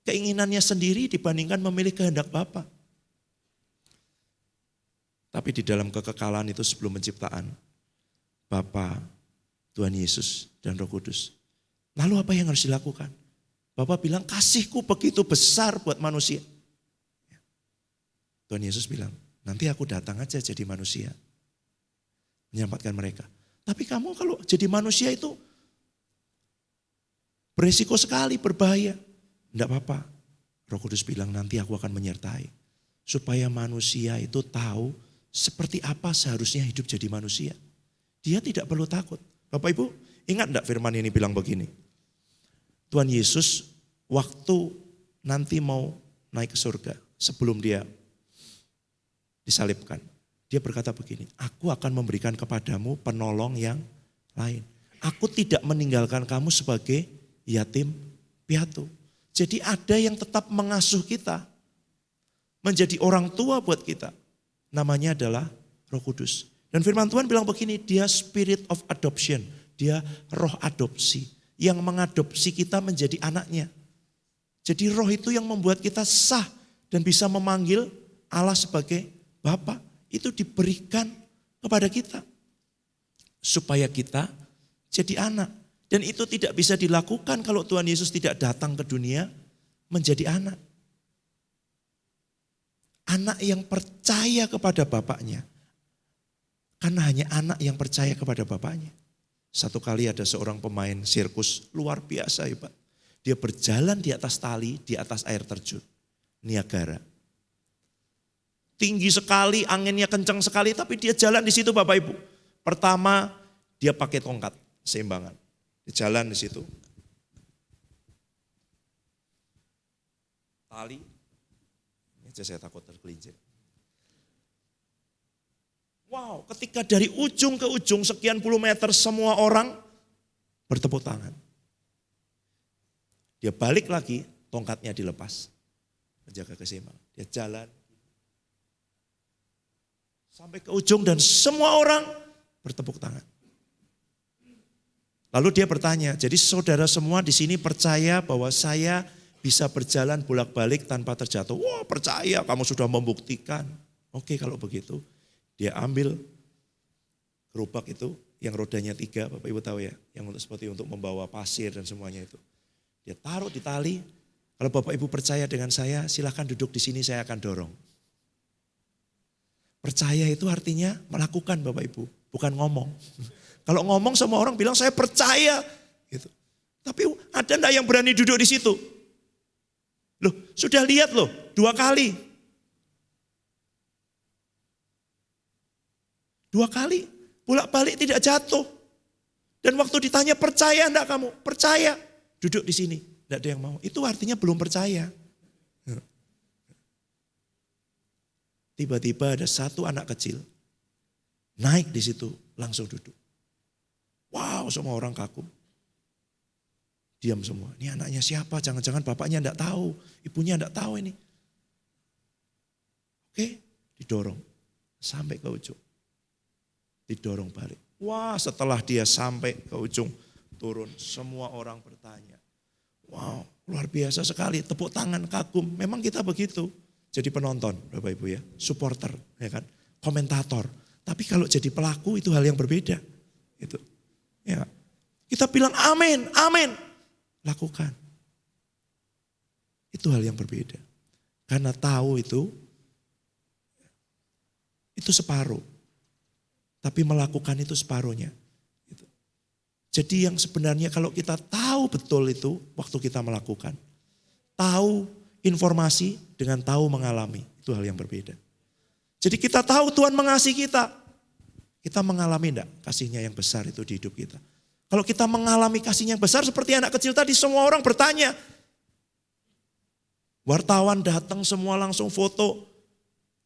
keinginannya sendiri dibandingkan memilih kehendak Bapa. Tapi di dalam kekekalan itu sebelum penciptaan, Bapa, Tuhan Yesus dan Roh Kudus. Lalu apa yang harus dilakukan? Bapa bilang kasihku begitu besar buat manusia. Tuhan Yesus bilang, nanti aku datang aja jadi manusia. Menyelamatkan mereka. Tapi kamu kalau jadi manusia itu beresiko sekali, berbahaya. Enggak apa-apa. Roh Kudus bilang nanti aku akan menyertai. Supaya manusia itu tahu seperti apa seharusnya hidup jadi manusia. Dia tidak perlu takut. Bapak Ibu, ingat enggak firman ini bilang begini. Tuhan Yesus waktu nanti mau naik ke surga sebelum dia disalibkan. Dia berkata begini, aku akan memberikan kepadamu penolong yang lain. Aku tidak meninggalkan kamu sebagai yatim piatu. Jadi ada yang tetap mengasuh kita. Menjadi orang tua buat kita. Namanya adalah Roh Kudus. Dan firman Tuhan bilang begini, dia spirit of adoption. Dia roh adopsi. Yang mengadopsi kita menjadi anaknya. Jadi roh itu yang membuat kita sah dan bisa memanggil Allah sebagai Bapa. Itu diberikan kepada kita. Supaya kita jadi anak. Dan itu tidak bisa dilakukan kalau Tuhan Yesus tidak datang ke dunia menjadi anak. Anak yang percaya kepada Bapaknya. Karena hanya anak yang percaya kepada Bapaknya. Satu kali ada seorang pemain sirkus luar biasa hebat. Dia berjalan di atas tali, di atas air terjun. Niagara. Tinggi sekali, anginnya kencang sekali, tapi dia jalan di situ Bapak Ibu. Pertama, dia pakai tongkat seimbangan. Dia jalan di situ. Tali, ini aja saya takut tergelincir. Wow, ketika dari ujung ke ujung sekian puluh meter semua orang bertepuk tangan. Dia balik lagi, tongkatnya dilepas. Menjaga keseimbangan. Dia jalan. Sampai ke ujung dan semua orang bertepuk tangan. Lalu dia bertanya, jadi saudara semua di sini percaya bahwa saya bisa berjalan bolak-balik tanpa terjatuh. Wah, percaya, kamu sudah membuktikan. Oke, kalau begitu. Dia ambil gerobak itu yang rodanya 3, Bapak Ibu tahu ya, yang seperti untuk membawa pasir dan semuanya itu. Dia taruh di tali. Kalau Bapak Ibu percaya dengan saya, silahkan duduk di sini, saya akan dorong. Percaya itu artinya melakukan, Bapak Ibu, bukan ngomong. Kalau ngomong semua orang bilang saya percaya, gitu. Tapi ada enggak yang berani duduk di situ? Loh, sudah lihat loh, 2 kali. 2 kali, bolak-balik tidak jatuh. Dan waktu ditanya percaya enggak kamu? Percaya, duduk di sini. Enggak ada yang mau. Itu artinya belum percaya. Tiba-tiba ada satu anak kecil naik di situ, langsung duduk. Wow, semua orang kagum. Diam semua. Ini anaknya siapa? Jangan-jangan bapaknya enggak tahu, ibunya enggak tahu ini. Oke, didorong sampai ke ujung. Didorong balik. Wah, setelah dia sampai ke ujung, turun, semua orang bertanya. Wow, luar biasa sekali, tepuk tangan kagum. Memang kita begitu. Jadi penonton, Bapak Ibu ya, supporter, ya kan, komentator. Tapi kalau jadi pelaku itu hal yang berbeda. Itu, ya. Kita bilang amin, amin, lakukan. Itu hal yang berbeda. Karena tahu itu separuh. Tapi melakukan itu separuhnya. Gitu. Jadi yang sebenarnya kalau kita tahu betul itu waktu kita melakukan. Tahu informasi dengan tahu mengalami, itu hal yang berbeda. Jadi kita tahu Tuhan mengasihi kita. Kita mengalami enggak kasihnya yang besar itu di hidup kita. Kalau kita mengalami kasihnya yang besar seperti anak kecil tadi, semua orang bertanya. Wartawan datang semua langsung foto.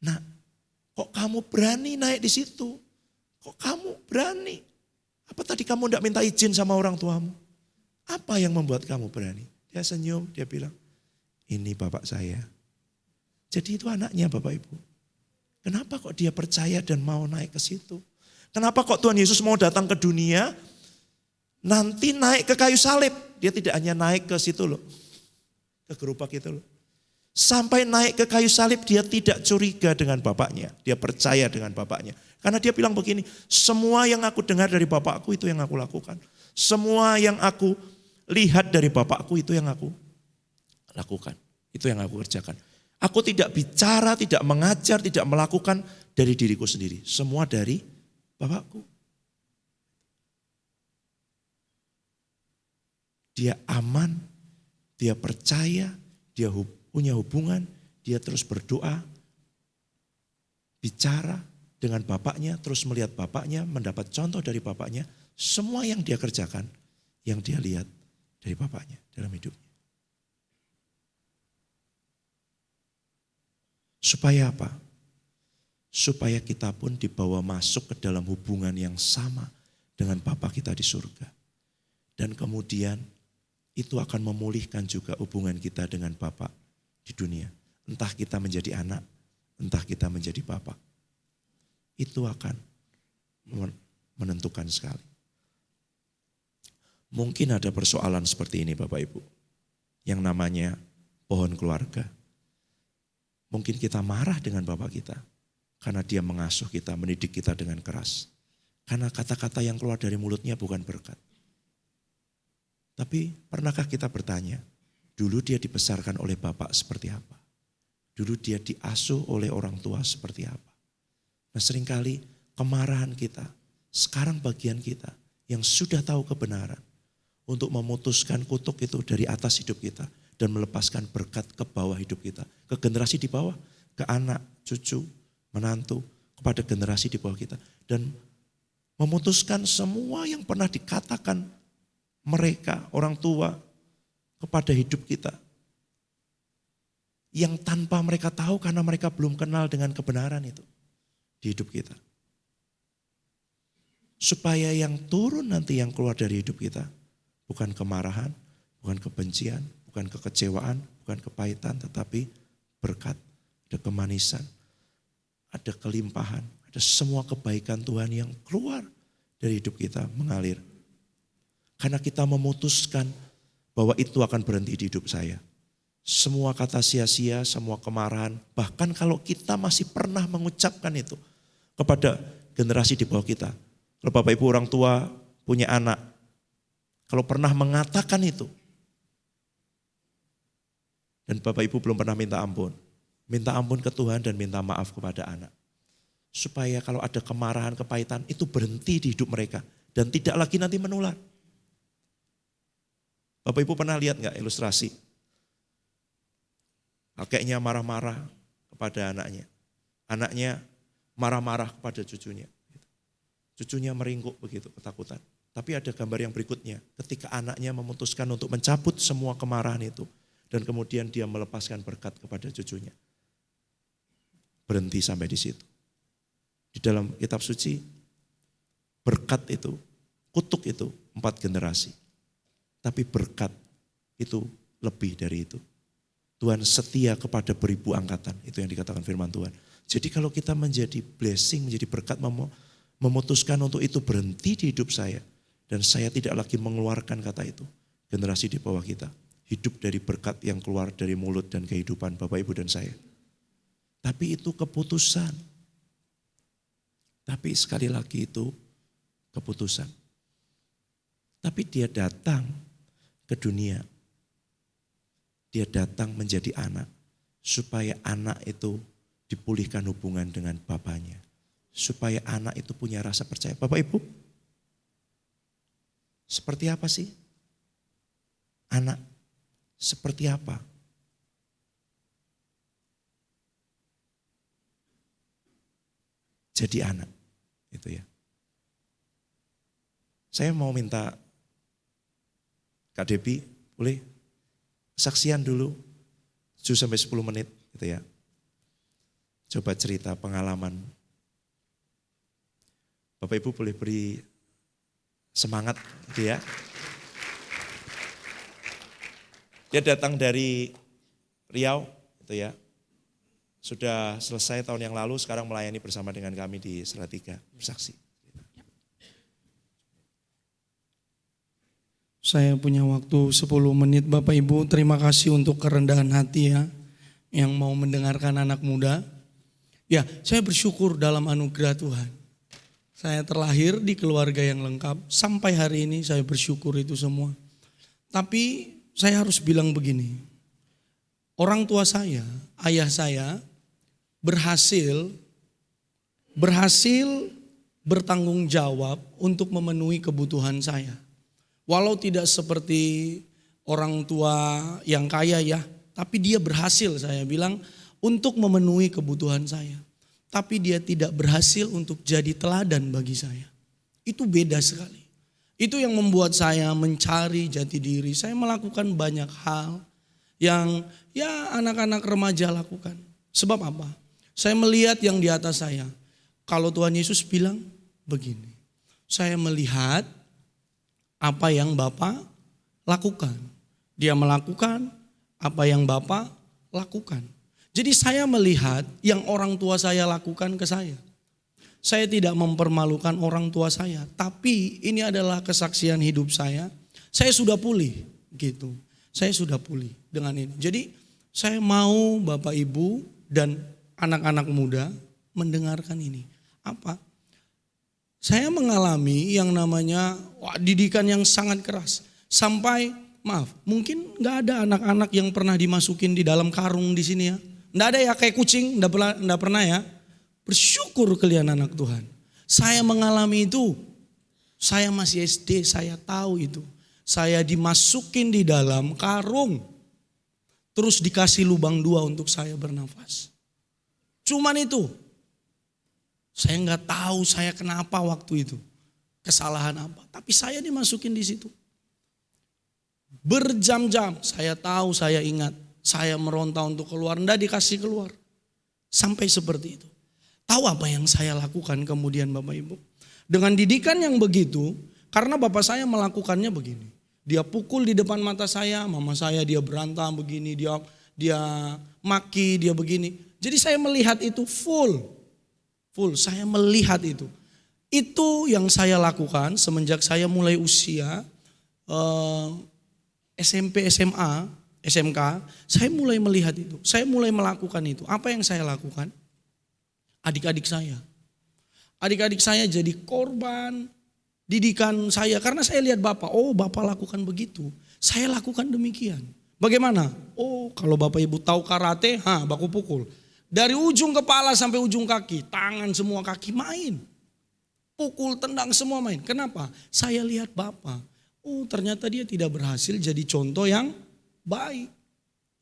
Nah, kok kamu berani naik di situ? Kok kamu berani? Apa tadi kamu enggak minta izin sama orang tuamu? Apa yang membuat kamu berani? Dia senyum, dia bilang, ini bapak saya. Jadi itu anaknya Bapak Ibu. Kenapa kok dia percaya dan mau naik ke situ? Kenapa kok Tuhan Yesus mau datang ke dunia, nanti naik ke kayu salib. Dia tidak hanya naik ke situ loh, ke gerobak itu loh. Sampai naik ke kayu salib dia tidak curiga dengan bapaknya. Dia percaya dengan bapaknya. Karena dia bilang begini, semua yang aku dengar dari bapakku itu yang aku lakukan. Semua yang aku lihat dari bapakku itu yang aku lakukan. Itu yang aku kerjakan. Aku tidak bicara, tidak mengajar, tidak melakukan dari diriku sendiri. Semua dari bapakku. Dia aman, dia percaya, dia punya hubungan, dia terus berdoa, bicara dengan bapaknya, terus melihat bapaknya, mendapat contoh dari bapaknya. Semua yang dia kerjakan, yang dia lihat dari bapaknya dalam hidupnya. Supaya apa? Supaya kita pun dibawa masuk ke dalam hubungan yang sama dengan Bapa kita di surga. Dan kemudian itu akan memulihkan juga hubungan kita dengan Bapa di dunia. Entah kita menjadi anak, entah kita menjadi Bapa. Itu akan menentukan sekali. Mungkin ada persoalan seperti ini Bapak Ibu. Yang namanya pohon keluarga. Mungkin kita marah dengan Bapak kita. Karena dia mengasuh kita, mendidik kita dengan keras. Karena kata-kata yang keluar dari mulutnya bukan berkat. Tapi pernahkah kita bertanya, dulu dia dibesarkan oleh Bapak seperti apa? Dulu dia diasuh oleh orang tua seperti apa? Nah seringkali kemarahan kita, sekarang bagian kita yang sudah tahu kebenaran. Untuk memutuskan kutuk itu dari atas hidup kita. Dan melepaskan berkat ke bawah hidup kita. Ke generasi di bawah, ke anak, cucu, menantu, kepada generasi di bawah kita. Dan memutuskan semua yang pernah dikatakan mereka, orang tua, kepada hidup kita. Yang tanpa mereka tahu karena mereka belum kenal dengan kebenaran itu di hidup kita. Supaya yang turun nanti yang keluar dari hidup kita, bukan kemarahan, bukan kebencian, bukan kekecewaan, bukan kepahitan, tetapi berkat, ada kemanisan, ada kelimpahan, ada semua kebaikan Tuhan yang keluar dari hidup kita mengalir. Karena kita memutuskan bahwa itu akan berhenti di hidup saya. Semua kata sia-sia, semua kemarahan, bahkan kalau kita masih pernah mengucapkan itu kepada generasi di bawah kita. Kalau Bapak Ibu orang tua punya anak, kalau pernah mengatakan itu, dan Bapak Ibu belum pernah minta ampun ke Tuhan dan minta maaf kepada anak. Supaya kalau ada kemarahan, kepahitan, itu berhenti di hidup mereka. Dan tidak lagi nanti menular. Bapak Ibu pernah lihat nggak ilustrasi? Kakeknya marah-marah kepada anaknya. Anaknya marah-marah kepada cucunya. Cucunya meringkuk begitu, ketakutan. Tapi ada gambar yang berikutnya. Ketika anaknya memutuskan untuk mencabut semua kemarahan itu. Dan kemudian dia melepaskan berkat kepada cucunya. Berhenti sampai di situ. Di dalam kitab suci, berkat itu, kutuk itu 4 generasi. Tapi berkat itu lebih dari itu. Tuhan setia kepada beribu angkatan, itu yang dikatakan firman Tuhan. Jadi kalau kita menjadi blessing, menjadi berkat, memutuskan untuk itu berhenti di hidup saya. Dan saya tidak lagi mengeluarkan kata itu. Generasi di bawah kita, hidup dari berkat yang keluar dari mulut dan kehidupan Bapak Ibu dan saya. Tapi itu keputusan. Tapi sekali lagi itu keputusan. Tapi dia datang ke dunia. Dia datang menjadi anak. Supaya anak itu dipulihkan hubungan dengan bapaknya. Supaya anak itu punya rasa percaya. Bapak Ibu, seperti apa sih? Anak seperti apa? Jadi anak, itu ya. Saya mau minta Kak Debi, boleh saksian dulu 7-10 menit gitu ya. Coba cerita pengalaman. Bapak Ibu boleh beri semangat gitu ya. Dia datang dari Riau gitu ya. Sudah selesai tahun yang lalu, sekarang melayani bersama dengan kami di Salatiga, bersaksi. Saya punya waktu 10 menit Bapak Ibu, terima kasih untuk kerendahan hati ya, yang mau mendengarkan anak muda. Ya, saya bersyukur dalam anugerah Tuhan. Saya terlahir di keluarga yang lengkap, sampai hari ini saya bersyukur itu semua. Tapi saya harus bilang begini, orang tua saya, ayah saya, berhasil bertanggung jawab untuk memenuhi kebutuhan saya. Walau tidak seperti orang tua yang kaya ya, tapi dia berhasil saya bilang untuk memenuhi kebutuhan saya. Tapi dia tidak berhasil untuk jadi teladan bagi saya. Itu beda sekali. Itu yang membuat saya mencari jati diri. Saya melakukan banyak hal yang ya anak-anak remaja lakukan. Sebab apa? Saya melihat yang di atas saya. Kalau Tuhan Yesus bilang begini. Saya melihat apa yang Bapa lakukan. Dia melakukan apa yang Bapa lakukan. Jadi saya melihat yang orang tua saya lakukan ke saya. Saya tidak mempermalukan orang tua saya. Tapi ini adalah kesaksian hidup saya. Saya sudah pulih gitu. Saya sudah pulih dengan ini. Jadi saya mau Bapak Ibu dan anak-anak muda mendengarkan ini. Apa? Saya mengalami yang namanya didikan yang sangat keras. Sampai, maaf, mungkin gak ada anak-anak yang pernah dimasukin di dalam karung di sini ya. Gak ada ya kayak kucing, gak pernah ya. Bersyukur kalian anak Tuhan. Saya mengalami itu. Saya masih SD, saya tahu itu. Saya dimasukin di dalam karung. Terus dikasih lubang 2 untuk saya bernafas. Cuman itu. Saya nggak tahu saya kenapa waktu itu. Kesalahan apa. Tapi saya dimasukin di situ. Berjam-jam saya tahu, saya ingat. Saya meronta untuk keluar, enggak dikasih keluar. Sampai seperti itu. Tahu apa yang saya lakukan kemudian Bapak Ibu? Dengan didikan yang begitu, karena bapak saya melakukannya begini. Dia pukul di depan mata saya, mama saya dia berantam begini, dia maki, dia begini. Jadi saya melihat itu full, saya melihat itu. Itu yang saya lakukan semenjak saya mulai usia SMP, SMA, SMK, saya mulai melihat itu. Saya mulai melakukan itu. Apa yang saya lakukan? Adik-adik saya. Adik-adik saya jadi korban didikan saya. Karena saya lihat Bapak, oh Bapak lakukan begitu. Saya lakukan demikian. Bagaimana? Oh kalau Bapak Ibu tahu karate, baku pukul. Dari ujung kepala sampai ujung kaki, tangan semua kaki main. Pukul, tendang semua main. Kenapa? Saya lihat Bapak. Oh ternyata dia tidak berhasil jadi contoh yang baik.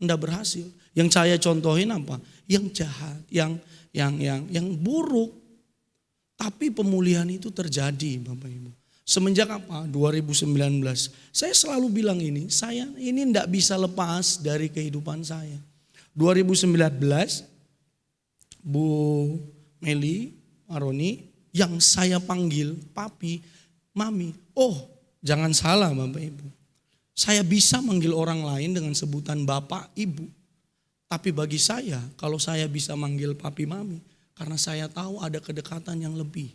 Tidak berhasil. Yang saya contohin apa? Yang jahat, yang buruk. Tapi pemulihan itu terjadi Bapak Ibu. Semenjak apa? 2019. Saya selalu bilang ini, saya ini tidak bisa lepas dari kehidupan saya. 2019, Bu Meli, Maroni, yang saya panggil papi, mami. Oh jangan salah Bapak Ibu. Saya bisa manggil orang lain dengan sebutan bapak, ibu. Tapi bagi saya, kalau saya bisa manggil papi, mami, karena saya tahu ada kedekatan yang lebih.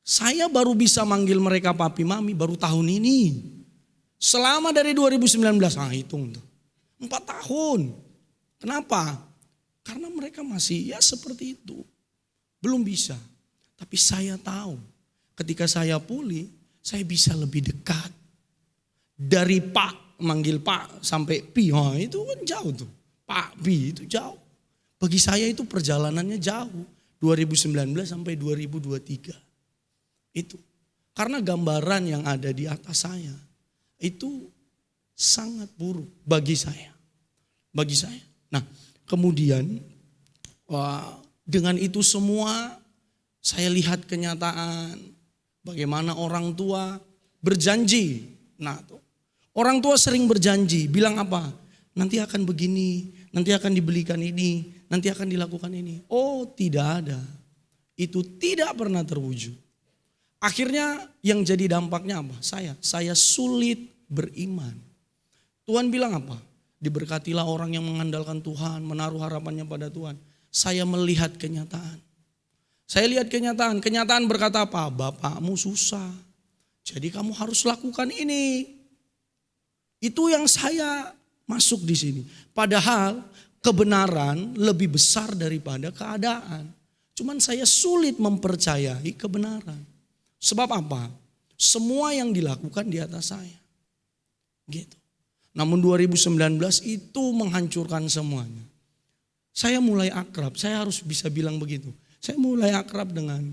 Saya baru bisa manggil mereka papi, mami baru tahun ini. Selama dari 2019, hitung tuh. 4 tahun. Kenapa? Karena mereka masih ya seperti itu. Belum bisa. Tapi saya tahu ketika saya pulih, saya bisa lebih dekat. Dari Pak, manggil Pak sampai Pi, itu kan jauh tuh. Pak, Pi itu jauh. Bagi saya itu perjalanannya jauh. 2019 sampai 2023. Itu. Karena gambaran yang ada di atas saya itu sangat buruk bagi saya. Bagi saya. Nah kemudian dengan itu semua saya lihat kenyataan. Bagaimana orang tua berjanji. Nah tuh. Orang tua sering berjanji, bilang apa? Nanti akan begini, nanti akan dibelikan ini, nanti akan dilakukan ini. Oh tidak ada. Itu tidak pernah terwujud. Akhirnya yang jadi dampaknya apa? Saya sulit beriman. Tuhan bilang apa? Diberkatilah orang yang mengandalkan Tuhan, menaruh harapannya pada Tuhan. Saya melihat kenyataan. Saya lihat kenyataan. Kenyataan berkata apa? Bapakmu susah. Jadi kamu harus lakukan ini. Itu yang saya masuk di sini. Padahal kebenaran lebih besar daripada keadaan. Cuman saya sulit mempercayai kebenaran. Sebab apa? Semua yang dilakukan di atas saya. Gitu. Namun 2019 itu menghancurkan semuanya. Saya mulai akrab, saya harus bisa bilang begitu. Saya mulai akrab dengan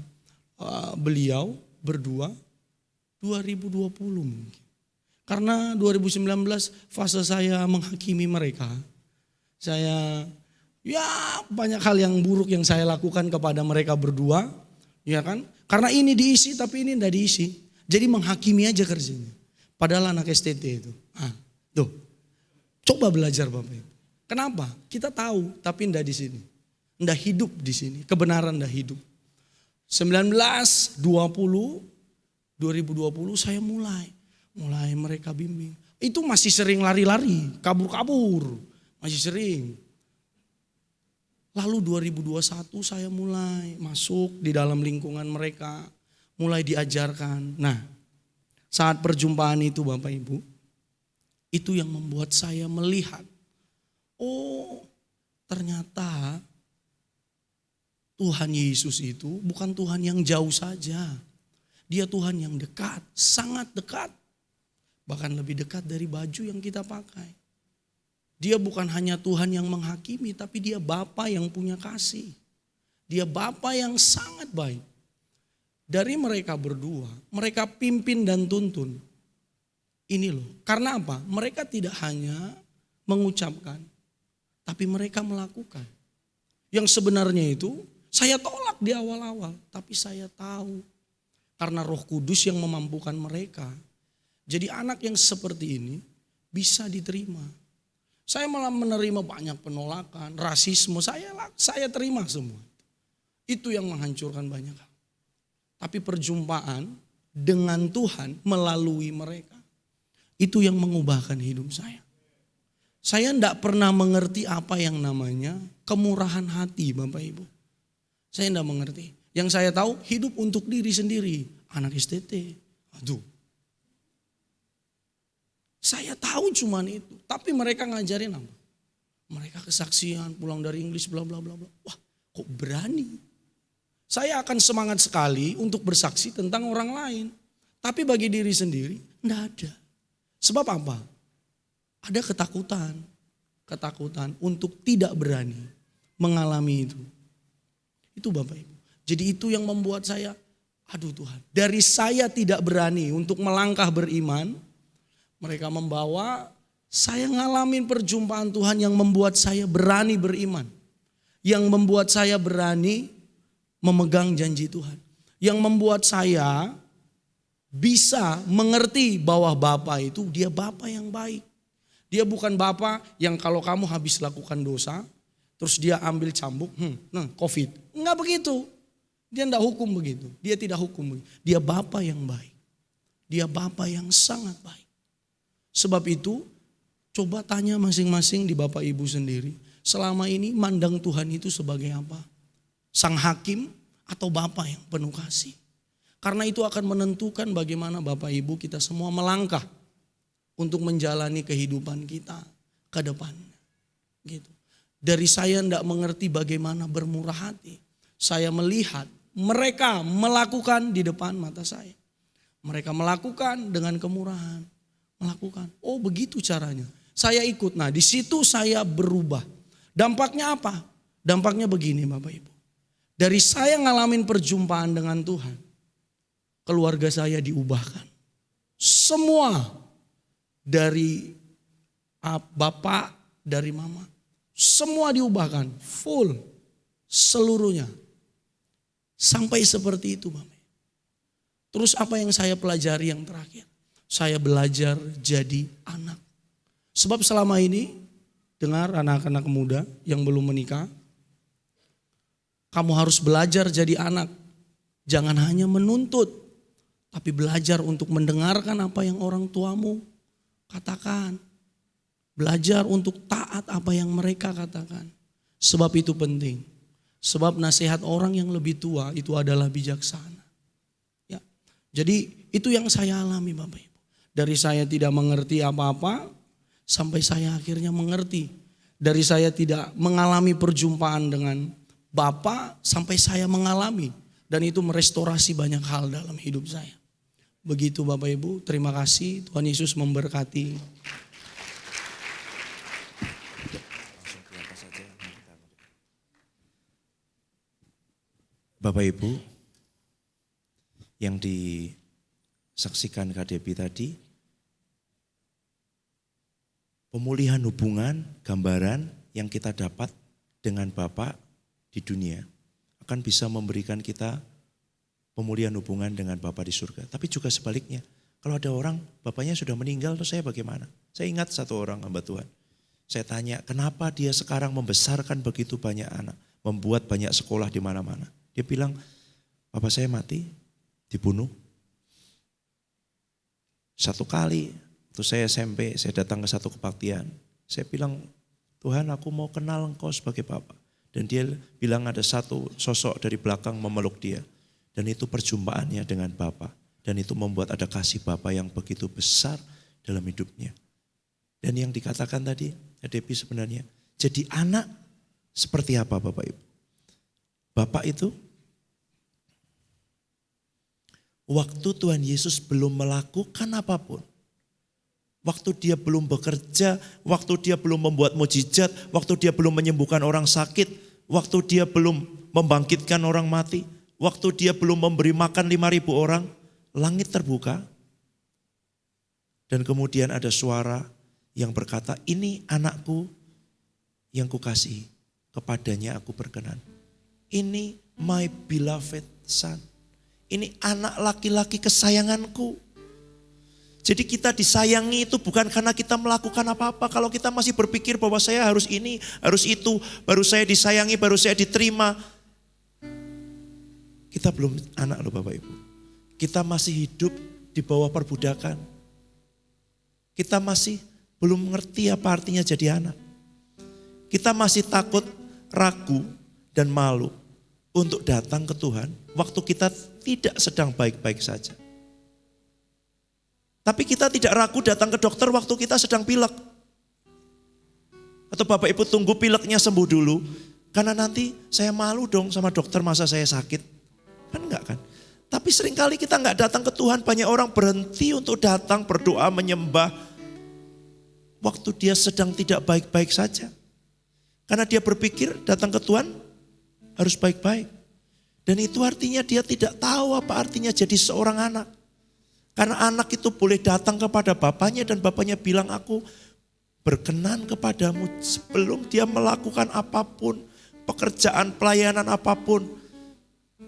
beliau berdua 2020 mungkin. Karena 2019 fase saya menghakimi mereka. Saya banyak hal yang buruk yang saya lakukan kepada mereka berdua. Ya kan? Karena ini diisi tapi ini tidak diisi. Jadi menghakimi aja kerjanya. Padahal anak STT itu. Tuh. Coba belajar Bapak Ibu. Kenapa? Kita tahu tapi tidak di sini. Tidak hidup di sini. Kebenaran tidak hidup. 2020 saya mulai mereka bimbing. Itu masih sering lari-lari, kabur-kabur, masih sering. Lalu 2021 saya mulai masuk di dalam lingkungan mereka, mulai diajarkan. Nah, saat perjumpaan itu Bapak Ibu, itu yang membuat saya melihat, oh ternyata Tuhan Yesus itu bukan Tuhan yang jauh saja. Dia Tuhan yang dekat, sangat dekat. Bahkan lebih dekat dari baju yang kita pakai. Dia bukan hanya Tuhan yang menghakimi, tapi dia Bapa yang punya kasih. Dia Bapa yang sangat baik. Dari mereka berdua, mereka pimpin dan tuntun. Ini loh, karena apa? Mereka tidak hanya mengucapkan, tapi mereka melakukan. Yang sebenarnya itu, saya tolak di awal-awal, tapi saya tahu. Karena Roh Kudus yang memampukan mereka. Jadi anak yang seperti ini bisa diterima. Saya malah menerima banyak penolakan, rasisme, saya terima semua. Itu yang menghancurkan banyak hal. Tapi perjumpaan dengan Tuhan melalui mereka, itu yang mengubahkan hidup saya. Saya tidak pernah mengerti apa yang namanya kemurahan hati Bapak Ibu. Saya tidak mengerti. Yang saya tahu hidup untuk diri sendiri. Anak STT. Aduh. Saya tahu cuman itu. Tapi mereka ngajarin apa? Mereka kesaksian, pulang dari Inggris, bla bla bla bla. Wah, kok berani? Saya akan semangat sekali untuk bersaksi tentang orang lain. Tapi bagi diri sendiri, enggak ada. Sebab apa? Ada ketakutan. Ketakutan untuk tidak berani mengalami itu. Itu Bapak Ibu. Jadi itu yang membuat saya, aduh Tuhan. Dari saya tidak berani untuk melangkah beriman, mereka membawa saya ngalamin perjumpaan Tuhan yang membuat saya berani beriman. Yang membuat saya berani memegang janji Tuhan. Yang membuat saya bisa mengerti bahwa Bapa itu dia Bapa yang baik. Dia bukan Bapa yang kalau kamu habis lakukan dosa, terus dia ambil cambuk, COVID. Enggak begitu. Dia enggak hukum begitu. Dia tidak hukum begitu. Dia Bapa yang baik. Dia Bapa yang sangat baik. Sebab itu, coba tanya masing-masing di Bapak Ibu sendiri. Selama ini mandang Tuhan itu sebagai apa? Sang hakim atau Bapa yang penuh kasih? Karena itu akan menentukan bagaimana Bapak Ibu kita semua melangkah untuk menjalani kehidupan kita ke depan. Gitu. Dari saya tidak mengerti bagaimana bermurah hati. Saya melihat mereka melakukan di depan mata saya. Mereka melakukan dengan kemurahan. Melakukan. Oh begitu caranya. Saya ikut. Nah di situ saya berubah. Dampaknya apa? Dampaknya begini Bapak Ibu. Dari saya ngalamin perjumpaan dengan Tuhan. Keluarga saya diubahkan. Semua. Dari bapak, dari mama. Semua diubahkan. Full. Seluruhnya. Sampai seperti itu Bapak. Terus apa yang saya pelajari yang terakhir? Saya belajar jadi anak. Sebab selama ini, dengar anak-anak muda yang belum menikah. Kamu harus belajar jadi anak. Jangan hanya menuntut. Tapi belajar untuk mendengarkan apa yang orang tuamu katakan. Belajar untuk taat apa yang mereka katakan. Sebab itu penting. Sebab nasihat orang yang lebih tua itu adalah bijaksana. Ya. Jadi itu yang saya alami Bapak Ibu. Dari saya tidak mengerti apa-apa sampai saya akhirnya mengerti. Dari saya tidak mengalami perjumpaan dengan Bapa sampai saya mengalami. Dan itu merestorasi banyak hal dalam hidup saya. Begitu Bapak Ibu, terima kasih. Tuhan Yesus memberkati. Bapak Ibu, yang disaksikan Kak Debbie tadi, pemulihan hubungan, gambaran yang kita dapat dengan Bapa di dunia akan bisa memberikan kita pemulihan hubungan dengan Bapa di surga. Tapi juga sebaliknya, kalau ada orang bapaknya sudah meninggal, terus saya bagaimana? Saya ingat satu orang hamba Tuhan. Saya tanya, kenapa dia sekarang membesarkan begitu banyak anak, membuat banyak sekolah di mana-mana. Dia bilang, bapak saya mati, dibunuh. Satu kali, waktu saya SMP, saya datang ke satu kebaktian. Saya bilang, Tuhan aku mau kenal Engkau sebagai Bapa. Dan dia bilang ada satu sosok dari belakang memeluk dia. Dan itu perjumpaannya dengan Bapa. Dan itu membuat ada kasih Bapa yang begitu besar dalam hidupnya. Dan yang dikatakan tadi, Debbie sebenarnya, jadi anak seperti apa Bapak Ibu? Bapak itu, waktu Tuhan Yesus belum melakukan apapun. Waktu dia belum bekerja, waktu dia belum membuat mujizat, waktu dia belum menyembuhkan orang sakit, waktu dia belum membangkitkan orang mati, waktu dia belum memberi makan 5.000 orang, langit terbuka. Dan kemudian ada suara yang berkata, ini anakku yang kukasihi, kepadanya aku berkenan. Ini my beloved son. Ini anak laki-laki kesayanganku. Jadi kita disayangi itu bukan karena kita melakukan apa-apa. Kalau kita masih berpikir bahwa saya harus ini, harus itu, baru saya disayangi, baru saya diterima. Kita belum anak loh Bapak Ibu. Kita masih hidup di bawah perbudakan. Kita masih belum mengerti apa artinya jadi anak. Kita masih takut, ragu, dan malu untuk datang ke Tuhan waktu kita tidak sedang baik-baik saja. Tapi kita tidak ragu datang ke dokter waktu kita sedang pilek. Atau Bapak Ibu tunggu pileknya sembuh dulu. Karena nanti saya malu dong sama dokter masa saya sakit. Kan enggak kan? Tapi seringkali kita enggak datang ke Tuhan. Banyak orang berhenti untuk datang berdoa menyembah. Waktu dia sedang tidak baik-baik saja. Karena dia berpikir datang ke Tuhan harus baik-baik. Dan itu artinya dia tidak tahu apa artinya jadi seorang anak. Karena anak itu boleh datang kepada bapaknya dan bapaknya bilang aku berkenan kepadamu sebelum dia melakukan apapun, pekerjaan, pelayanan apapun.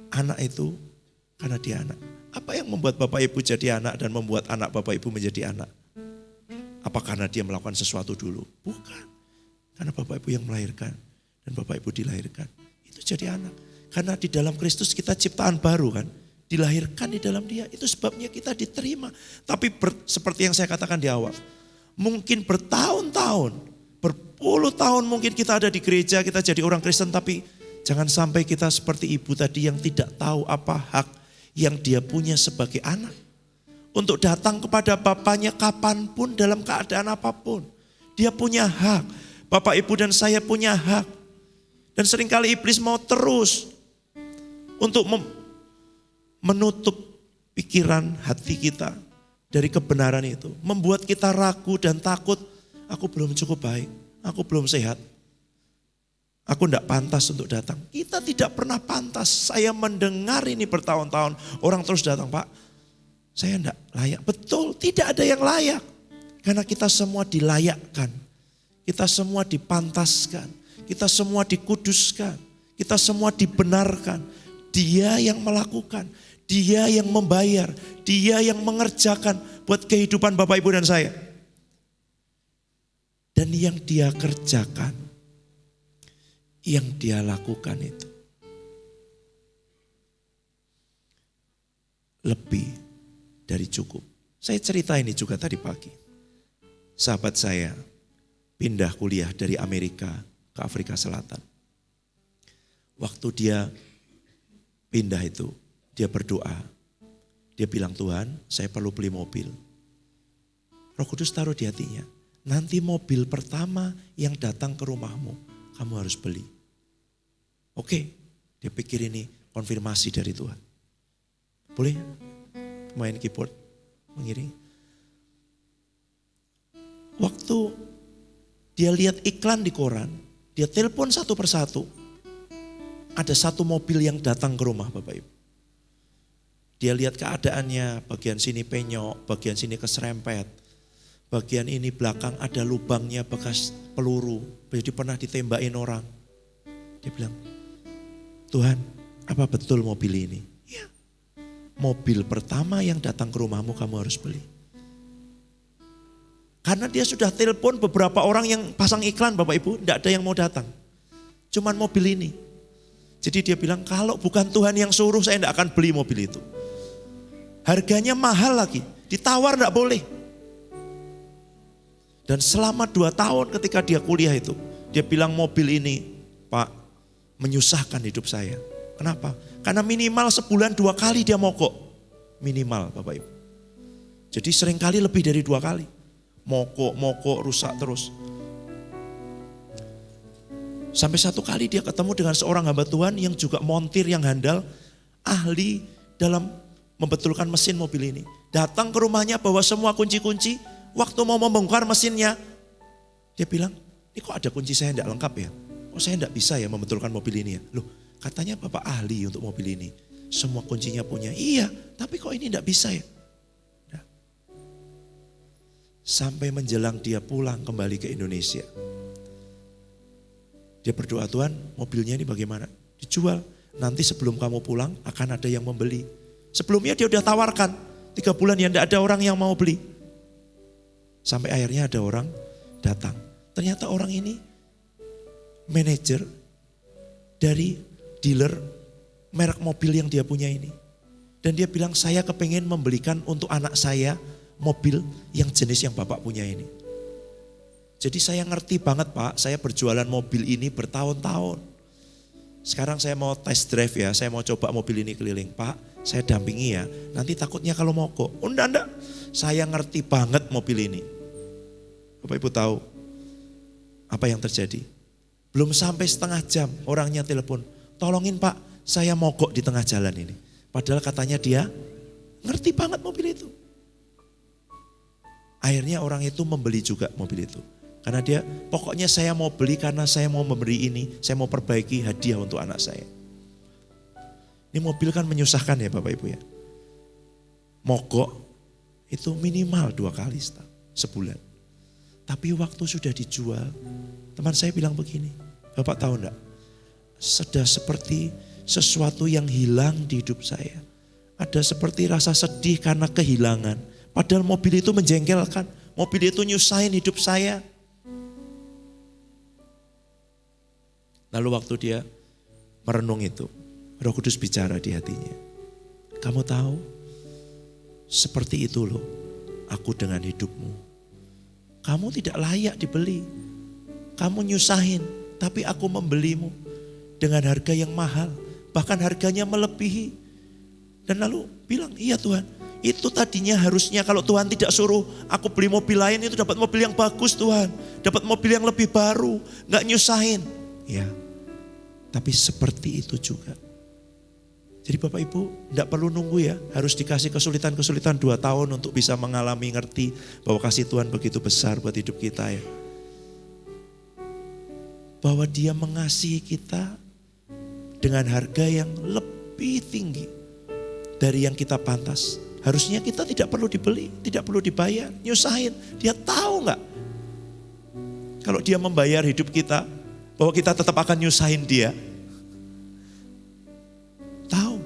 Anak itu karena dia anak. Apa yang membuat Bapak Ibu jadi anak dan membuat anak Bapak Ibu menjadi anak? Apa karena dia melakukan sesuatu dulu? Bukan. Karena Bapak Ibu yang melahirkan dan Bapak Ibu dilahirkan. Itu jadi anak. Karena di dalam Kristus kita ciptaan baru kan. Dilahirkan di dalam dia. Itu sebabnya kita diterima. Tapi seperti yang saya katakan di awal. Mungkin bertahun-tahun, berpuluh tahun mungkin kita ada di gereja, kita jadi orang Kristen. Tapi jangan sampai kita seperti ibu tadi yang tidak tahu apa hak yang dia punya sebagai anak. Untuk datang kepada bapaknya kapanpun dalam keadaan apapun. Dia punya hak. Bapak Ibu dan saya punya hak. Dan seringkali iblis mau terus untuk menutup pikiran hati kita dari kebenaran itu. Membuat kita ragu dan takut, aku belum cukup baik, aku belum sehat. Aku tidak pantas untuk datang. Kita tidak pernah pantas. Saya mendengar ini bertahun-tahun, orang terus datang, Pak, saya tidak layak. Betul, tidak ada yang layak. Karena kita semua dilayakkan. Kita semua dipantaskan. Kita semua dikuduskan. Kita semua dibenarkan. Dia yang melakukan. Dia yang membayar. Dia yang mengerjakan buat kehidupan Bapak Ibu dan saya. Dan yang dia kerjakan, yang dia lakukan itu lebih dari cukup. Saya cerita ini juga tadi pagi. Sahabat saya pindah kuliah dari Amerika ke Afrika Selatan. Waktu dia pindah itu, dia berdoa. Dia bilang, Tuhan, saya perlu beli mobil. Roh Kudus taruh di hatinya, nanti mobil pertama yang datang ke rumahmu, kamu harus beli. Oke, dia pikir ini konfirmasi dari Tuhan. Boleh main keyboard, mengiring. Waktu dia lihat iklan di koran, dia telepon satu persatu. Ada satu mobil yang datang ke rumah Bapak Ibu. Dia lihat keadaannya, bagian sini penyok, bagian sini keserempet. Bagian ini belakang ada lubangnya bekas peluru, jadi pernah ditembakin orang. Dia bilang, Tuhan, apa betul mobil ini? Ya, mobil pertama yang datang ke rumahmu kamu harus beli. Karena dia sudah telepon beberapa orang yang pasang iklan Bapak Ibu, tidak ada yang mau datang. Cuman mobil ini. Jadi dia bilang, kalau bukan Tuhan yang suruh saya tidak akan beli mobil itu. Harganya mahal lagi, ditawar tidak boleh. Dan selama 2 tahun ketika dia kuliah itu, dia bilang mobil ini, Pak, menyusahkan hidup saya. Kenapa? Karena minimal sebulan 2 kali dia mogok. Minimal Bapak Ibu. Jadi seringkali lebih dari 2 kali. Mogok, rusak terus. Sampai satu kali dia ketemu dengan seorang hamba Tuhan yang juga montir yang handal, ahli dalam membetulkan mesin mobil ini. Datang ke rumahnya bawa semua kunci-kunci, waktu mau membongkar mesinnya, dia bilang, ini kok ada kunci saya tidak lengkap ya? Oh saya tidak bisa ya membetulkan mobil ini ya? Loh katanya Bapak ahli untuk mobil ini, semua kuncinya punya. Iya, tapi kok ini tidak bisa ya? Nah. Sampai menjelang dia pulang kembali ke Indonesia. Dia berdoa, Tuhan mobilnya ini bagaimana? Dijual, nanti sebelum kamu pulang akan ada yang membeli. Sebelumnya dia udah tawarkan, 3 bulan ya tidak ada orang yang mau beli. Sampai akhirnya ada orang datang. Ternyata orang ini manajer dari dealer merek mobil yang dia punya ini. Dan dia bilang, saya kepengen membelikan untuk anak saya mobil yang jenis yang Bapak punya ini. Jadi saya ngerti banget Pak, saya berjualan mobil ini bertahun-tahun. Sekarang saya mau test drive ya, saya mau coba mobil ini keliling. Pak, saya dampingi ya, nanti takutnya kalau mogok. Oh enggak, saya ngerti banget mobil ini. Bapak Ibu tahu apa yang terjadi? Belum sampai setengah jam orangnya telepon, tolongin Pak, saya mogok di tengah jalan ini. Padahal katanya dia ngerti banget mobil itu. Akhirnya orang itu membeli juga mobil itu. Karena dia, pokoknya saya mau beli karena saya mau memberi ini, saya mau perbaiki hadiah untuk anak saya. Ini mobil kan menyusahkan ya Bapak Ibu ya. Mogok itu minimal 2 kali sebulan. Tapi waktu sudah dijual, teman saya bilang begini, Bapak tahu enggak? Sudah seperti sesuatu yang hilang di hidup saya. Ada seperti rasa sedih karena kehilangan. Padahal mobil itu menjengkelkan, mobil itu nyusahin hidup saya. Lalu waktu dia merenung itu, Roh Kudus bicara di hatinya. Kamu tahu, seperti itu loh aku dengan hidupmu. Kamu tidak layak dibeli. Kamu nyusahin, tapi aku membelimu dengan harga yang mahal. Bahkan harganya melebihi. Dan lalu bilang, iya Tuhan, itu tadinya harusnya kalau Tuhan tidak suruh aku beli mobil lain, itu dapat mobil yang bagus Tuhan. Dapat mobil yang lebih baru, gak nyusahin. Ya, tapi seperti itu juga. Jadi Bapak Ibu tidak perlu nunggu ya, harus dikasih kesulitan-kesulitan 2 tahun untuk bisa mengalami ngerti bahwa kasih Tuhan begitu besar buat hidup kita ya. Bahwa Dia mengasihi kita dengan harga yang lebih tinggi dari yang kita pantas. Harusnya kita tidak perlu dibeli, tidak perlu dibayar, nyusahin. Dia tahu nggak? Kalau Dia membayar hidup kita, bahwa kita tetap akan nyusahin Dia. Tahu.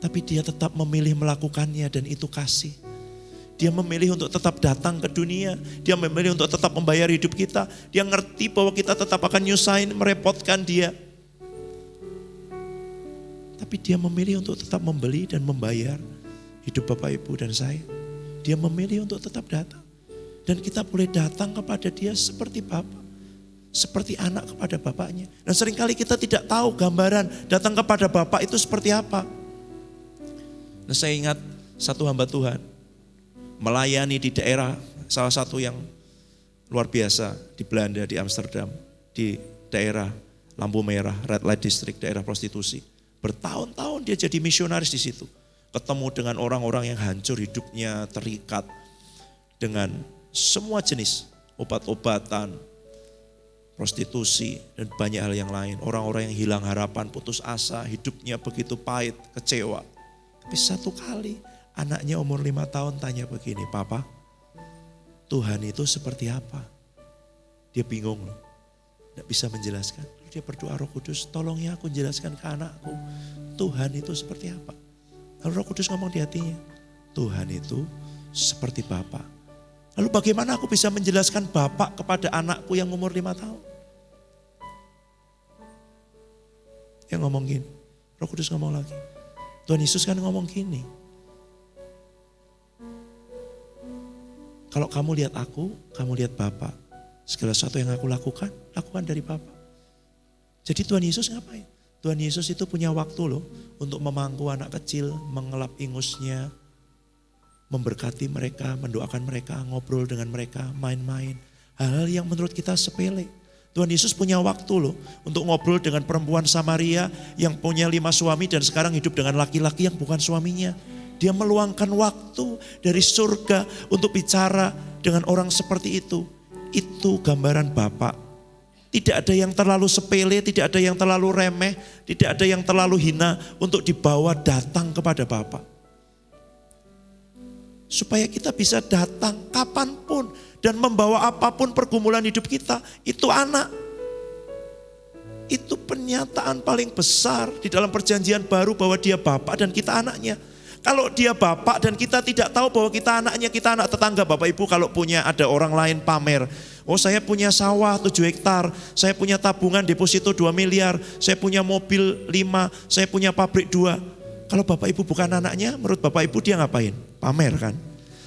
Tapi Dia tetap memilih melakukannya dan itu kasih. Dia memilih untuk tetap datang ke dunia. Dia memilih untuk tetap membayar hidup kita. Dia ngerti bahwa kita tetap akan nyusahin, merepotkan Dia. Tapi Dia memilih untuk tetap membeli dan membayar hidup Bapak Ibu dan saya. Dia memilih untuk tetap datang. Dan kita boleh datang kepada Dia seperti Bapa. Seperti anak kepada bapaknya. Dan seringkali kita tidak tahu gambaran datang kepada Bapak itu seperti apa. Nah, saya ingat satu hamba Tuhan melayani di daerah salah satu yang luar biasa di Belanda, di Amsterdam, di daerah lampu merah, red light district, daerah prostitusi. Bertahun-tahun dia jadi misionaris di situ. Ketemu dengan orang-orang yang hancur hidupnya, terikat dengan semua jenis obat-obatan, prostitusi, dan banyak hal yang lain. Orang-orang yang hilang harapan, putus asa, hidupnya begitu pahit, kecewa. Tapi satu kali anaknya umur 5 tahun tanya begini, Papa, Tuhan itu seperti apa? Dia bingung loh, tidak bisa menjelaskan. Lalu dia berdoa, Roh Kudus tolong ya aku jelaskan ke anakku, Tuhan itu seperti apa? Lalu Roh Kudus ngomong di hatinya, Tuhan itu seperti Bapa. Lalu bagaimana aku bisa menjelaskan Bapak kepada anakku yang umur 5 tahun? Yang ngomong gini, Roh Kudus ngomong lagi. Tuhan Yesus kan ngomong gini. Kalau kamu lihat aku, kamu lihat Bapa. Segala sesuatu yang aku lakukan, lakukan dari Bapa. Jadi Tuhan Yesus ngapain? Tuhan Yesus itu punya waktu loh untuk memangku anak kecil, mengelap ingusnya, memberkati mereka, mendoakan mereka, ngobrol dengan mereka, main-main. Hal-hal yang menurut kita sepele. Tuhan Yesus punya waktu loh untuk ngobrol dengan perempuan Samaria yang punya 5 suami dan sekarang hidup dengan laki-laki yang bukan suaminya. Dia meluangkan waktu dari surga untuk bicara dengan orang seperti itu. Itu gambaran Bapa. Tidak ada yang terlalu sepele, tidak ada yang terlalu remeh, tidak ada yang terlalu hina untuk dibawa datang kepada Bapa. Supaya kita bisa datang kapanpun dan membawa apapun pergumulan hidup kita, itu anak. Itu pernyataan paling besar di dalam perjanjian baru bahwa Dia Bapa dan kita anaknya. Kalau Dia Bapa dan kita tidak tahu bahwa kita anaknya, kita anak tetangga. Bapak Ibu kalau punya ada orang lain pamer, oh saya punya sawah 7 hektar, saya punya tabungan deposito 2 miliar, saya punya mobil 5, saya punya pabrik 2. Kalau Bapak Ibu bukan anaknya, menurut Bapak Ibu dia ngapain? Pamer kan?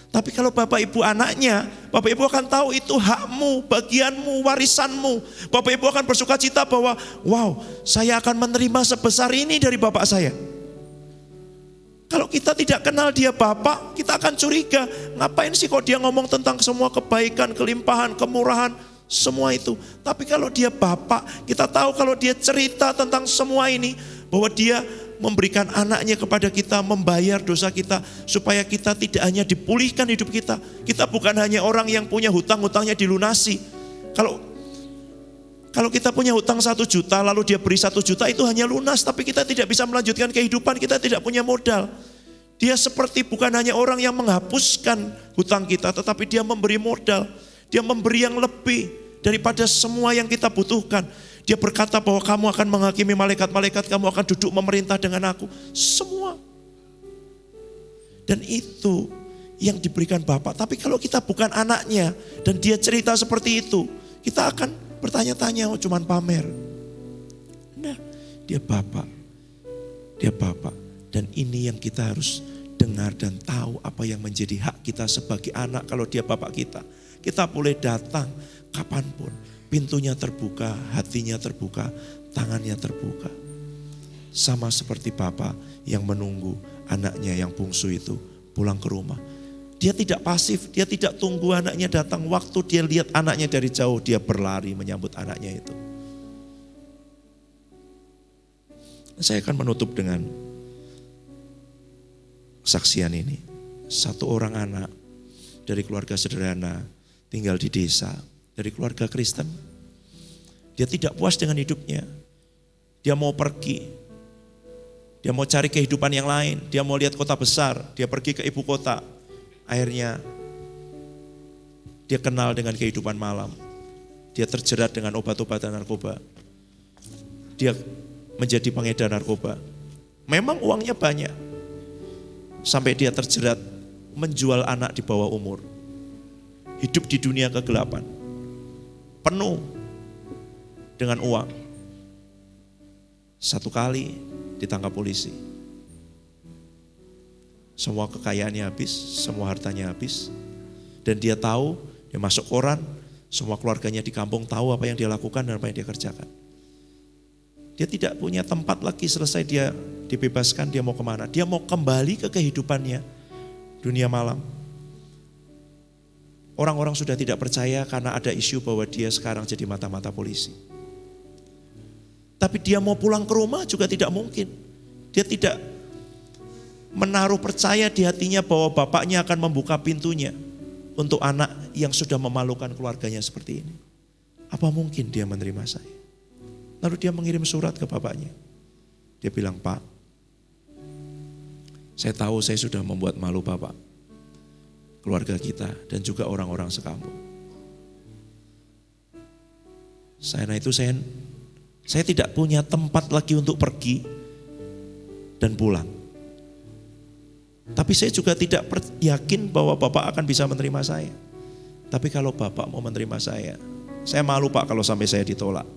Tapi kalau Bapak Ibu anaknya, Bapak Ibu akan tahu itu hakmu, bagianmu, warisanmu. Bapak Ibu akan bersuka cita bahwa wow, saya akan menerima sebesar ini dari Bapak saya. Kalau kita tidak kenal dia Bapa, kita akan curiga. Ngapain sih kok dia ngomong tentang semua kebaikan, kelimpahan, kemurahan, semua itu. Tapi kalau dia Bapa, kita tahu kalau dia cerita tentang semua ini, bahwa dia memberikan anaknya kepada kita, membayar dosa kita, supaya kita tidak hanya dipulihkan hidup kita. Kita bukan hanya orang yang punya hutang-hutangnya dilunasi. Kalau kita punya hutang 1 juta, lalu dia beri 1 juta, itu hanya lunas, tapi kita tidak bisa melanjutkan kehidupan, kita tidak punya modal. Dia seperti bukan hanya orang yang menghapuskan hutang kita, tetapi dia memberi modal. Dia memberi yang lebih daripada semua yang kita butuhkan. Dia berkata bahwa kamu akan menghakimi malaikat-malaikat, kamu akan duduk memerintah dengan aku. Semua. Dan itu yang diberikan Bapa. Tapi kalau kita bukan anaknya dan dia cerita seperti itu, kita akan bertanya-tanya, oh cuman pamer. Nah, dia Bapa. Dia Bapa. Dan ini yang kita harus dengar dan tahu apa yang menjadi hak kita sebagai anak kalau dia Bapa kita. Kita boleh datang kapanpun. Pintunya terbuka, hatinya terbuka, tangannya terbuka. Sama seperti Bapa yang menunggu anaknya yang bungsu itu pulang ke rumah. Dia tidak pasif, dia tidak tunggu anaknya datang. Waktu dia lihat anaknya dari jauh, dia berlari menyambut anaknya itu. Saya akan menutup dengan kesaksian ini. Satu orang anak dari keluarga sederhana, tinggal di desa, dari keluarga Kristen. Dia tidak puas dengan hidupnya. Dia mau pergi. Dia mau cari kehidupan yang lain. Dia mau lihat kota besar. Dia pergi ke ibu kota. Akhirnya dia kenal dengan kehidupan malam. Dia terjerat dengan obat-obatan narkoba. Dia menjadi pengedar narkoba. Memang uangnya banyak. Sampai dia terjerat menjual anak di bawah umur. Hidup di dunia kegelapan. Penuh dengan uang. Satu kali ditangkap polisi. Semua kekayaannya habis, semua hartanya habis. Dan dia tahu, dia masuk koran, semua keluarganya di kampung tahu apa yang dia lakukan dan apa yang dia kerjakan. Dia tidak punya tempat lagi, selesai dia dibebaskan, dia mau kemana? Dia mau kembali ke kehidupannya, dunia malam. Orang-orang sudah tidak percaya karena ada isu bahwa dia sekarang jadi mata-mata polisi. Tapi dia mau pulang ke rumah juga tidak mungkin. Dia tidak menaruh percaya di hatinya bahwa bapaknya akan membuka pintunya untuk anak yang sudah memalukan keluarganya seperti ini. Apa mungkin dia menerima saya? Lalu dia mengirim surat ke bapaknya. Dia bilang, Pak, saya tahu saya sudah membuat malu Bapak, keluarga kita, dan juga orang-orang sekampung. Saya tidak punya tempat lagi untuk pergi dan pulang. Tapi saya juga tidak yakin bahwa Bapak akan bisa menerima saya. Tapi kalau Bapak mau menerima saya malu Pak kalau sampai saya ditolak.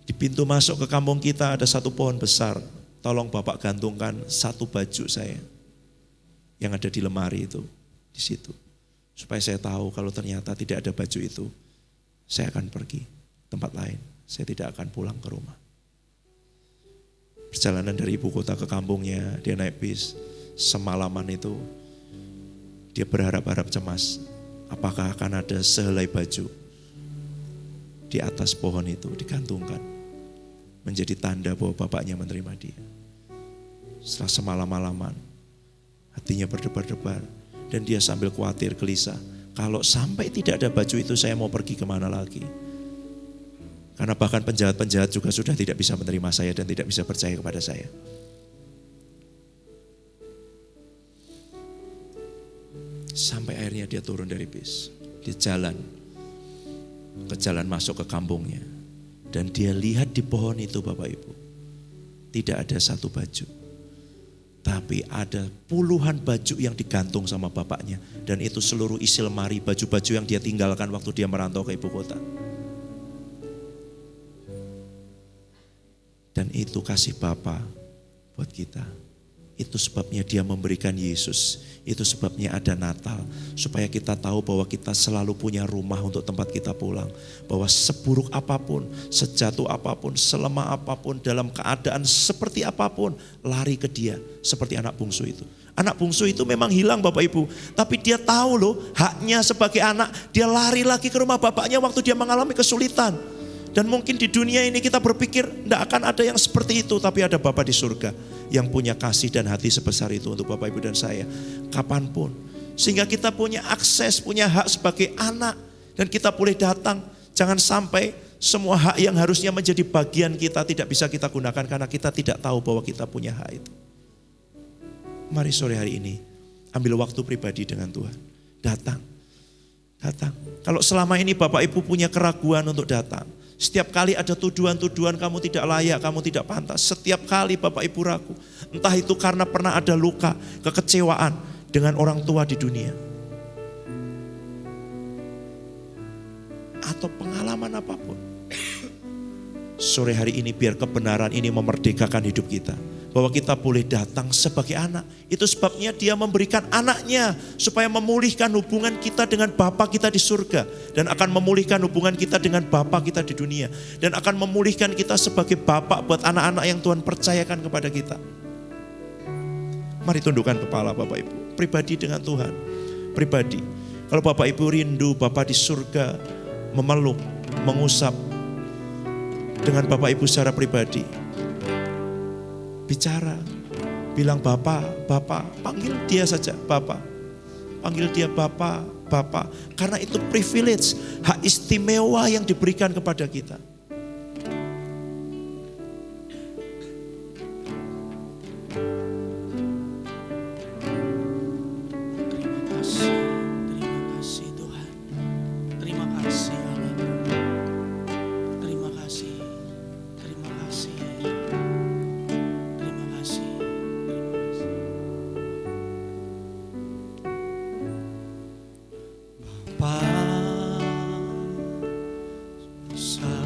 Di pintu masuk ke kampung kita ada satu pohon besar. Tolong Bapak gantungkan satu baju saya yang ada di lemari itu. Di situ, supaya saya tahu kalau ternyata tidak ada baju itu, saya akan pergi tempat lain, saya tidak akan pulang ke rumah. Perjalanan dari ibu kota ke kampungnya, dia naik bis, semalaman itu dia berharap-harap cemas, apakah akan ada sehelai baju di atas pohon itu digantungkan, menjadi tanda bahwa bapaknya menerima dia. Setelah semalam-malaman, hatinya berdebar-debar. Dan dia sambil khawatir, gelisah. Kalau sampai tidak ada baju itu, saya mau pergi kemana lagi? Karena bahkan penjahat-penjahat juga sudah tidak bisa menerima saya dan tidak bisa percaya kepada saya. Sampai akhirnya dia turun dari bis. Dia jalan ke jalan masuk ke kampungnya. Dan dia lihat di pohon itu Bapak Ibu, tidak ada satu baju. Tapi ada puluhan baju yang digantung sama bapaknya. Dan itu seluruh isi lemari baju-baju yang dia tinggalkan waktu dia merantau ke ibu kota. Dan itu kasih Bapa buat kita. Itu sebabnya dia memberikan Yesus Itu sebabnya ada Natal, supaya kita tahu bahwa kita selalu punya rumah untuk tempat kita pulang. Bahwa seburuk apapun, sejatuh apapun, selemah apapun, dalam keadaan seperti apapun, lari ke Dia seperti anak bungsu itu. Anak bungsu itu memang hilang Bapak Ibu, tapi dia tahu loh haknya sebagai anak. Dia lari lagi ke rumah bapaknya waktu dia mengalami kesulitan. Dan mungkin di dunia ini kita berpikir tidak akan ada yang seperti itu, tapi ada Bapa di surga yang punya kasih dan hati sebesar itu untuk Bapak Ibu dan saya kapanpun. Sehingga kita punya akses, punya hak sebagai anak, dan kita boleh datang. Jangan sampai semua hak yang harusnya menjadi bagian kita tidak bisa kita gunakan karena kita tidak tahu bahwa kita punya hak itu. Mari sore hari ini ambil waktu pribadi dengan Tuhan. Datang. Kalau selama ini Bapak Ibu punya keraguan untuk datang, setiap kali ada tuduhan-tuduhan kamu tidak layak, kamu tidak pantas. Setiap kali Bapak Ibu ragu. Entah itu karena pernah ada luka, kekecewaan dengan orang tua di dunia. Atau pengalaman apapun. Sore hari ini biar kebenaran ini memerdekakan hidup kita. Bahwa kita boleh datang sebagai anak. Itu sebabnya Dia memberikan anaknya supaya memulihkan hubungan kita dengan Bapa kita di surga. Dan akan memulihkan hubungan kita dengan Bapa kita di dunia. Dan akan memulihkan kita sebagai Bapa buat anak-anak yang Tuhan percayakan kepada kita. Mari tundukkan kepala Bapak Ibu. Pribadi dengan Tuhan. Pribadi. Kalau Bapak Ibu rindu Bapa di surga memeluk, mengusap dengan Bapak Ibu secara pribadi. Bicara, bilang Bapak, panggil dia saja Bapak. Panggil dia Bapak. Karena itu privilege, hak istimewa yang diberikan kepada kita. Terima kasih Tuhan. Terima kasih Allah. Terima kasih.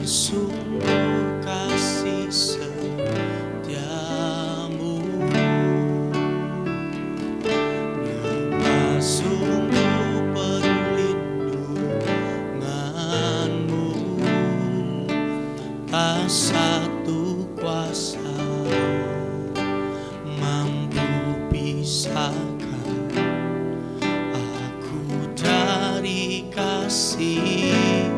Sungguh kasih setiamu, nyata sungguh perlindunganmu, tak satu kuasa mampu pisahkan aku dari kasih.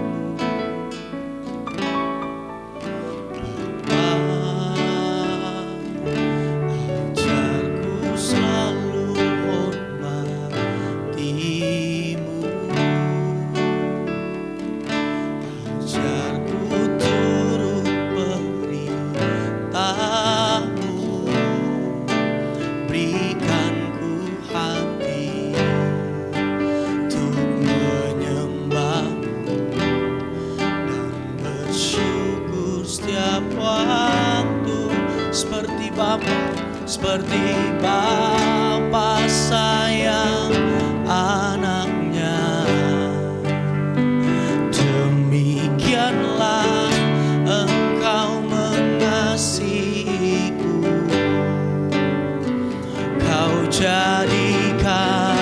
Seperti Bapa sayang anaknya, demikianlah Engkau mengasihiku. Kau jadikan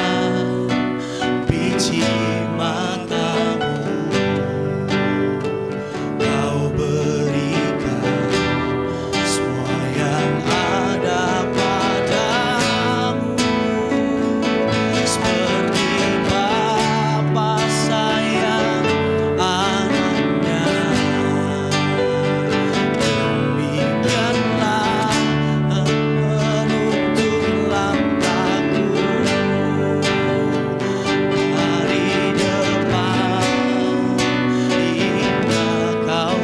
biji matamu, Kau berikan semua yang ada padamu. Seperti Bapa sayang anaknya, demikianlah menuntun langkahku. Hari depan hingga Kau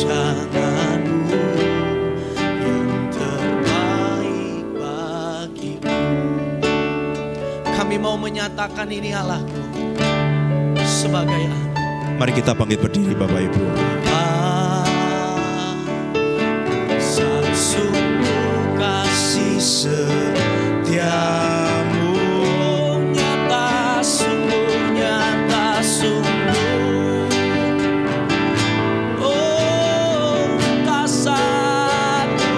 rancanganmu yang terbaik bagiku. Kami mau menyatakan ini Allahku sebagai anak. Mari kita bangkit berdiri Bapak Ibu. Sungguh kasih setiamu, nyata sungguh, oh tak satu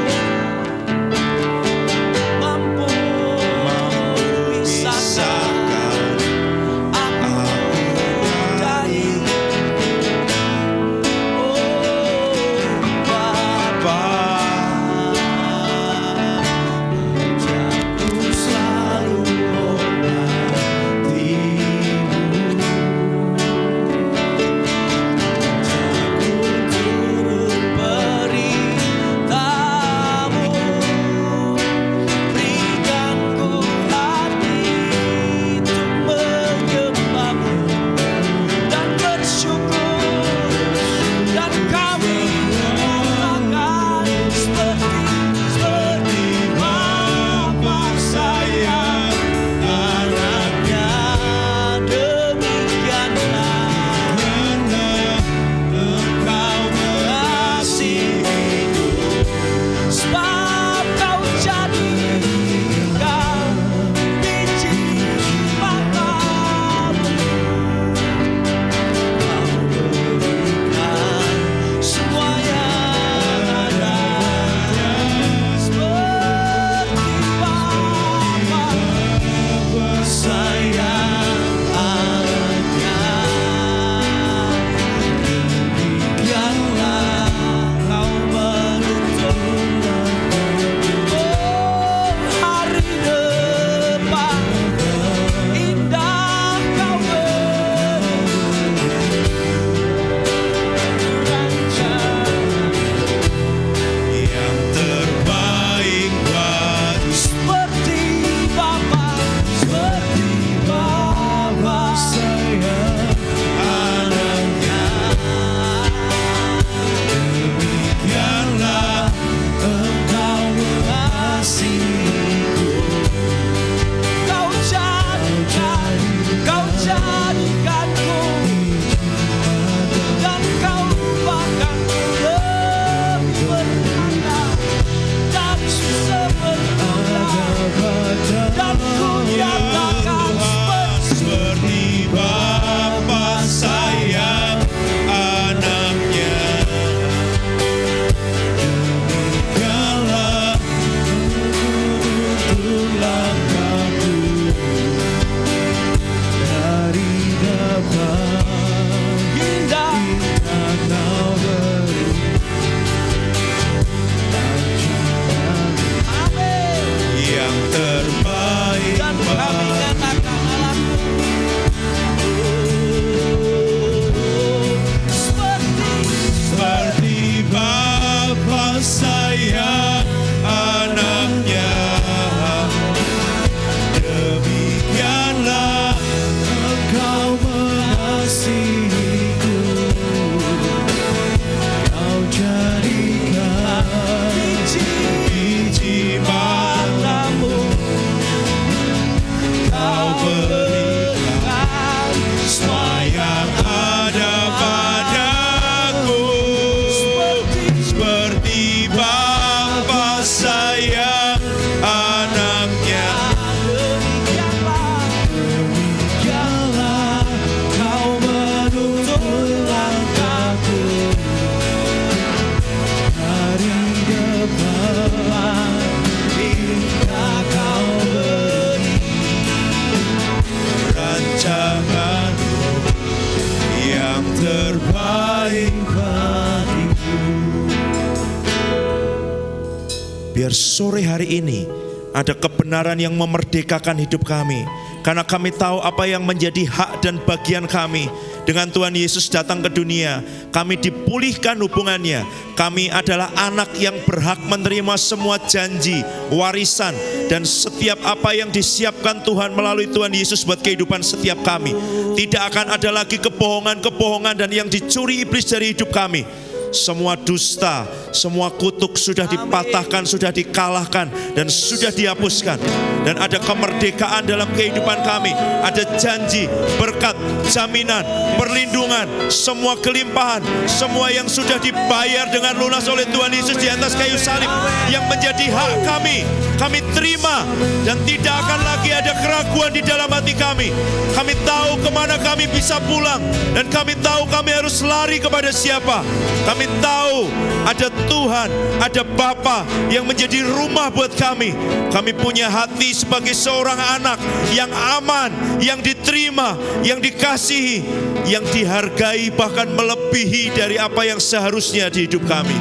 biar sore hari ini ada kebenaran yang memerdekakan hidup kami. Karena kami tahu apa yang menjadi hak dan bagian kami. Dengan Tuhan Yesus datang ke dunia, kami dipulihkan hubungannya. Kami adalah anak yang berhak menerima semua janji, warisan, dan setiap apa yang disiapkan Tuhan melalui Tuhan Yesus buat kehidupan setiap kami. Tidak akan ada lagi kebohongan-kebohongan dan yang dicuri iblis dari hidup kami. Semua dusta, semua kutuk sudah dipatahkan, sudah dikalahkan, dan sudah dihapuskan. Dan ada kemerdekaan dalam kehidupan kami. Ada janji, berkat, jaminan, perlindungan, semua kelimpahan, semua yang sudah dibayar dengan lunas oleh Tuhan Yesus di atas kayu salib, yang menjadi hak kami. Kami terima, dan tidak akan lagi ada keraguan di dalam hati kami. Kami tahu kemana kami bisa pulang, dan kami tahu kami harus lari kepada siapa. Kami tahu ada Tuhan, ada Bapa yang menjadi rumah buat kami. Kami punya hati sebagai seorang anak yang aman, yang diterima, yang dikasihi, yang dihargai, bahkan melebihi dari apa yang seharusnya di hidup kami.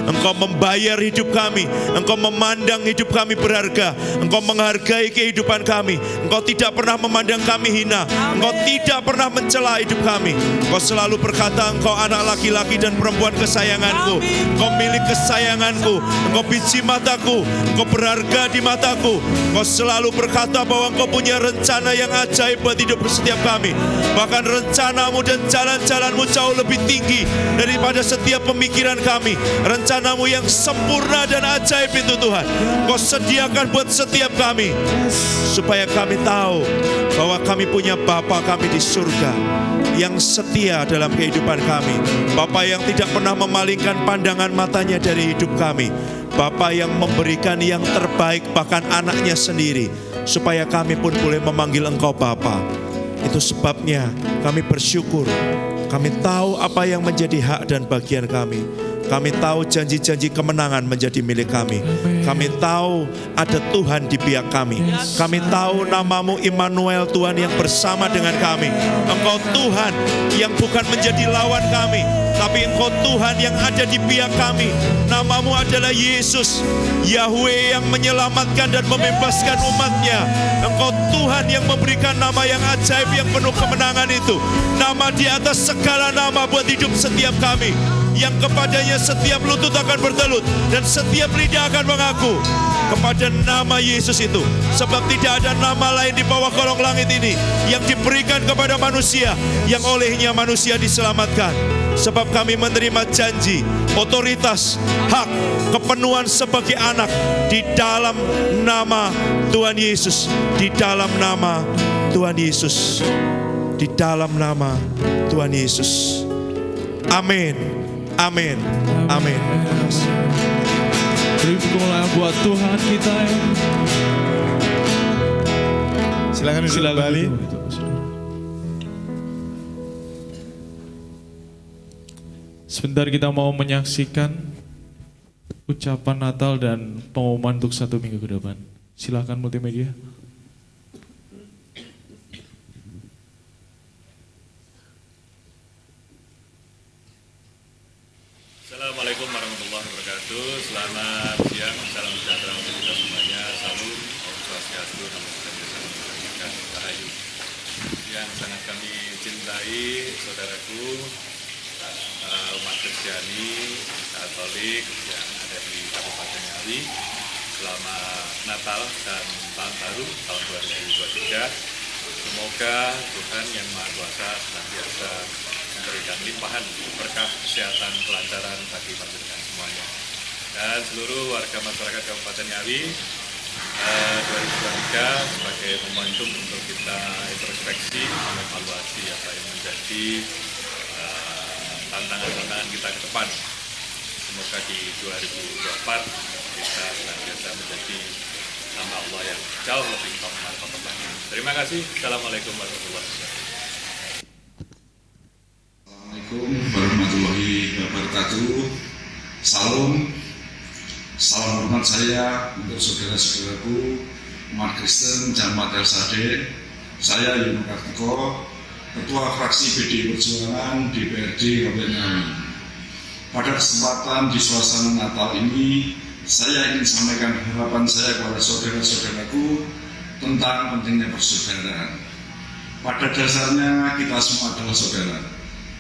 Engkau membayar hidup kami, Engkau memandang hidup kami berharga, Engkau menghargai kehidupan kami, Engkau tidak pernah memandang kami hina, Engkau tidak pernah mencela hidup kami. Engkau selalu berkata, Engkau anak laki-laki dan perempuan kesayanganku, Engkau milik kesayanganku, Engkau biji mataku, Engkau berharga di mataku. Engkau selalu berkata bahwa Engkau punya rencana yang ajaib buat hidup setiap kami. Bahkan rencanamu dan jalan-jalanmu jauh lebih tinggi daripada setiap pemikiran kami. Rencanamu yang sempurna dan ajaib itu Tuhan, Kau sediakan buat setiap kami, supaya kami tahu bahwa kami punya Bapa kami di surga yang setia dalam kehidupan kami. Bapa yang tidak pernah memalingkan pandangan matanya dari hidup kami. Bapa yang memberikan yang terbaik, bahkan anaknya sendiri, supaya kami pun boleh memanggil Engkau Bapa. Itu sebabnya kami bersyukur. Kami tahu apa yang menjadi hak dan bagian kami. Kami tahu janji-janji kemenangan menjadi milik kami. Kami tahu ada Tuhan di pihak kami. Kami tahu namamu Immanuel, Tuhan yang bersama dengan kami. Engkau Tuhan yang bukan menjadi lawan kami, tapi Engkau Tuhan yang ada di pihak kami. Namamu adalah Yesus, Yahweh yang menyelamatkan dan membebaskan umatnya. Engkau Tuhan yang memberikan nama yang ajaib, yang penuh kemenangan itu. Nama di atas segala nama buat hidup setiap kami, yang kepadanya setiap lutut akan bertelut dan setiap lidah akan mengaku kepada nama Yesus itu. Sebab tidak ada nama lain di bawah kolong langit ini yang diberikan kepada manusia, yang olehnya manusia diselamatkan. Sebab kami menerima janji, otoritas, hak, kepenuhan sebagai anak di dalam nama Tuhan Yesus. Di dalam nama Tuhan Yesus. Di dalam nama Tuhan Yesus. Amin. Amin. Amin. Beri kemuliaan buat Tuhan kita. Silakan duduk kembali. Sebentar kita mau menyaksikan ucapan Natal dan pengumuman untuk 1 minggu ke depan. Silakan multimedia. Assalamualaikum warahmatullahi wabarakatuh. Selamat siang, salam sejahtera untuk kita semuanya. Salam, Om Swastiastu, Namo Buddhaya, Salam Rahayu. Yang sangat kami cintai, saudaraku, umat Kristiani, Katolik yang ada di Kabupaten Ngawi. Selamat Natal dan Tahun Baru tahun 2023. Semoga Tuhan yang Maha Kuasa senantiasa memberikan limpahan berkah, kesehatan, kelancaran bagi panjenengan semuanya dan seluruh warga masyarakat Kabupaten Ngawi. 2023 sebagai momentum untuk kita introspeksi, mengevaluasi apa yang menjadi tantangan-tantangan kita ke depan. Semoga di 2024 kita senantiasa menjadi nama Allah yang jauh lebih top martabat lagi. Terima kasih. Assalamualaikum warahmatullahi wabarakatuh. Assalamualaikum warahmatullahi wabarakatuh. Salam hormat saya untuk saudara-saudaraku umat Kristen Jamaat El Sadek. Saya Yono Kartiko, Ketua Fraksi PDI Perjuangan DPRD Kabupaten Ngawi. Pada kesempatan di suasana Natal ini, saya ingin sampaikan harapan saya kepada saudara-saudaraku tentang pentingnya persaudaraan. Pada dasarnya kita semua adalah saudara,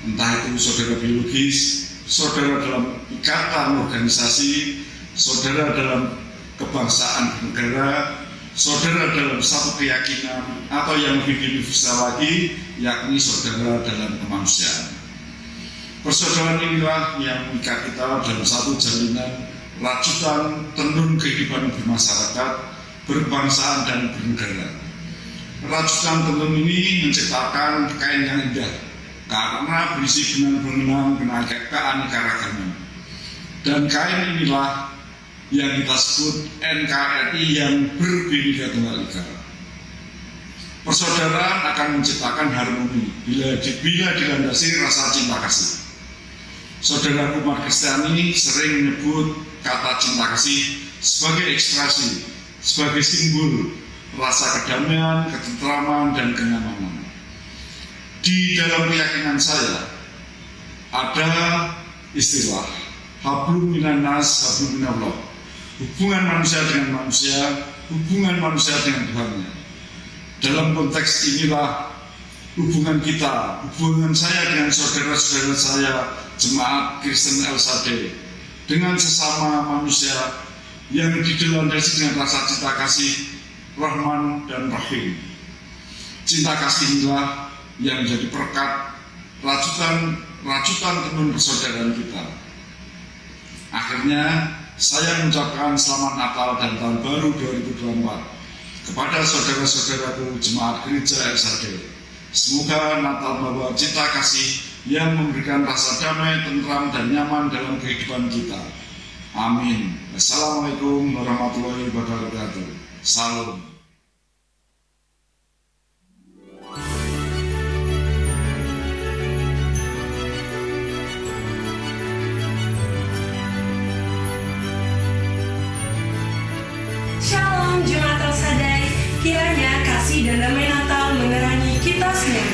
entah itu saudara biologis, saudara dalam ikatan organisasi, saudara dalam kebangsaan negara, saudara dalam satu keyakinan, atau yang lebih universal lagi, yakni saudara dalam kemanusiaan. Persaudaraan inilah yang mengikat kita dalam satu jalinan rajutan tenun kehidupan bermasyarakat, berbangsaan dan bernegara. Rajutan tenun ini menciptakan kain yang indah karena berisi benang-benang keanekaragaman. Dan kain inilah yang kita sebut NKRI yang berbhinneka tunggal ika. Persaudaraan akan menciptakan harmoni bila dilandasi rasa cinta kasih. Saudaraku umat Kristiani sering menyebut kata cinta kasih sebagai ekspresi, sebagai simbol rasa kedamaian, ketentraman, dan kenyamanan. Di dalam keyakinan saya ada istilah hablum minan nas, hablum minallah. Hubungan manusia dengan manusia, hubungan manusia dengan Tuhannya. Dalam konteks inilah hubungan kita, hubungan saya dengan saudara-saudara saya, jemaat Kristen El Sade, dengan sesama manusia yang dilandasi dengan rasa cinta kasih, Rahman dan Rahim. Cinta kasih inilah yang menjadi perekat rajutan tenun persaudaraan kita. Akhirnya saya mengucapkan selamat Natal dan Tahun Baru 2024 kepada saudara-saudaraku jemaat gereja El Sade. Semoga Natal membawa cinta kasih yang memberikan rasa damai, tentram, dan nyaman dalam kehidupan kita. Amin. Assalamualaikum warahmatullahi wabarakatuh. Salam. Shalom Jemaat El Sadai, kiranya kasih dan damai Natal menerangi kita semua.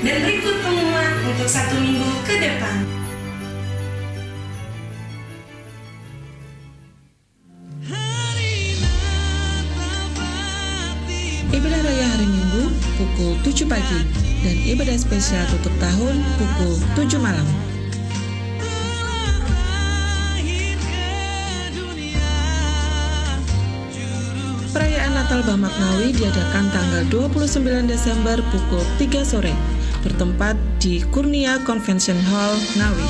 Dan berikut pengumuman untuk 1 minggu ke depan. Ibadah Raya hari Minggu pukul 7 pagi dan ibadah spesial tutup tahun pukul 7 malam. Perayaan Natal Bamaknawi diadakan tanggal 29 Desember pukul 3 sore, bertempat di Kurnia Convention Hall, Ngawi.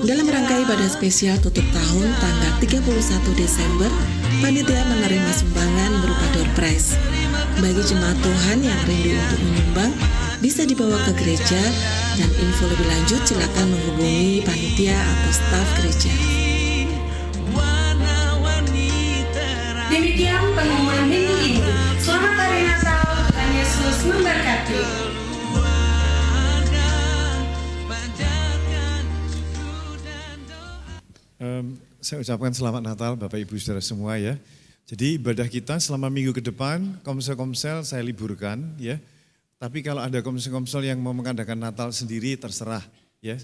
Dalam rangka ibadah spesial tutup tahun tanggal 31 Desember, panitia menerima sumbangan berupa door prize. Bagi jemaat Tuhan yang rindu untuk menyumbang, bisa dibawa ke gereja, dan info lebih lanjut silakan menghubungi panitia atau staf gereja. Demikian pengumuman minggu ini. Selamat Hari Natal, Tuhan Yesus memberkati. Saya ucapkan selamat Natal Bapak Ibu Saudara semua ya. Jadi ibadah kita selama minggu ke depan, komsel-komsel saya liburkan ya. Tapi kalau ada komsel-komsel yang mau mengadakan Natal sendiri terserah ya.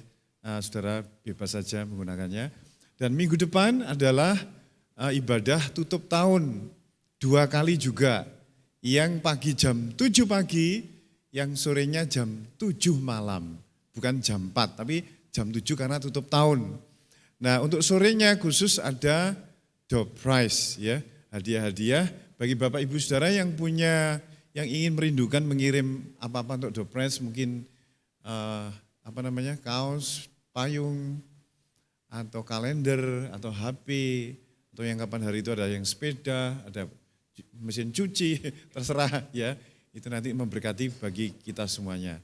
Saudara bebas saja menggunakannya. Dan minggu depan adalah ibadah tutup tahun 2 kali juga. Yang pagi jam 7 pagi, yang sorenya jam 7 malam. Bukan jam 4, tapi jam 7 karena tutup tahun. Nah untuk sorenya khusus ada door prize ya, hadiah-hadiah bagi Bapak Ibu Saudara yang punya, yang ingin merindukan mengirim apa-apa untuk door prize, mungkin kaos, payung, atau kalender, atau HP, atau yang kapan hari itu ada yang sepeda, ada mesin cuci, terserah ya, itu nanti memberkati bagi kita semuanya.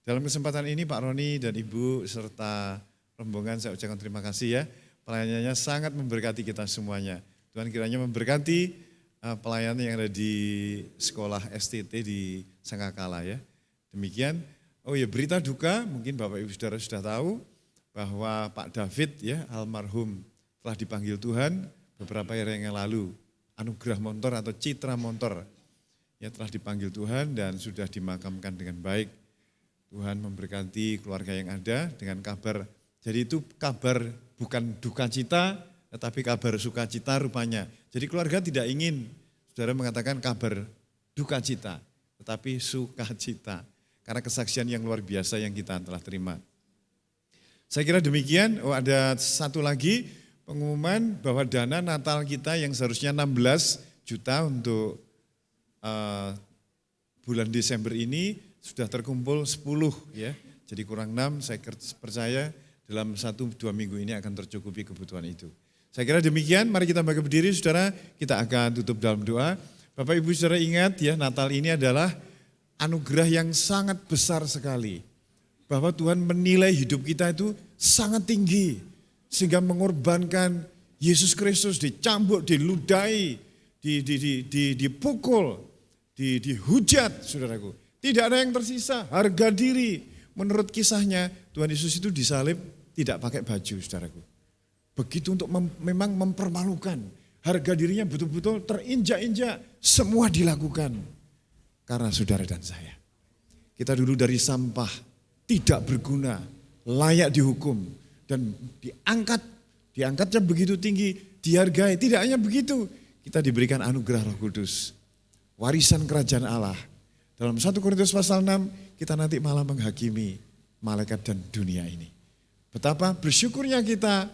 Dalam kesempatan ini Pak Roni dan Ibu serta rombongan saya ucapkan terima kasih ya, pelayanannya sangat memberkati kita semuanya. Tuhan kiranya memberkati pelayanan yang ada di sekolah STT di Sangkakala ya. Demikian, oh ya berita duka mungkin Bapak Ibu Saudara sudah tahu bahwa Pak David ya almarhum telah dipanggil Tuhan beberapa hari yang lalu, anugerah motor atau citra motor ya telah dipanggil Tuhan dan sudah dimakamkan dengan baik. Tuhan memberkati keluarga yang ada dengan kabar. Jadi itu kabar bukan duka cita, tetapi kabar sukacita rupanya. Jadi keluarga tidak ingin saudara mengatakan kabar duka cita, tetapi sukacita. Karena kesaksian yang luar biasa yang kita telah terima. Saya kira demikian. Ada satu lagi pengumuman bahwa dana Natal kita yang seharusnya 16 juta untuk bulan Desember ini sudah terkumpul 10 ya. Jadi kurang 6, saya percaya dalam 1-2 minggu ini akan tercukupi kebutuhan itu. Saya kira demikian, mari kita bangkit berdiri saudara, kita akan tutup dalam doa. Bapak Ibu saudara ingat ya, Natal ini adalah anugerah yang sangat besar sekali. Bahwa Tuhan menilai hidup kita itu sangat tinggi. Sehingga mengorbankan Yesus Kristus dicambuk, diludahi, dipukul, dihujat saudaraku. Tidak ada yang tersisa, harga diri. Menurut kisahnya Tuhan Yesus itu disalib tidak pakai baju saudaraku. Begitu untuk memang mempermalukan. Harga dirinya betul-betul terinjak-injak. Semua dilakukan karena saudara dan saya. Kita dulu dari sampah, tidak berguna, layak dihukum. Dan diangkatnya begitu tinggi, dihargai. Tidak hanya begitu, kita diberikan anugerah Roh Kudus. Warisan kerajaan Allah. Dalam 1 Korintus pasal 6, kita nanti malah menghakimi malaikat dan dunia ini. Betapa bersyukurnya kita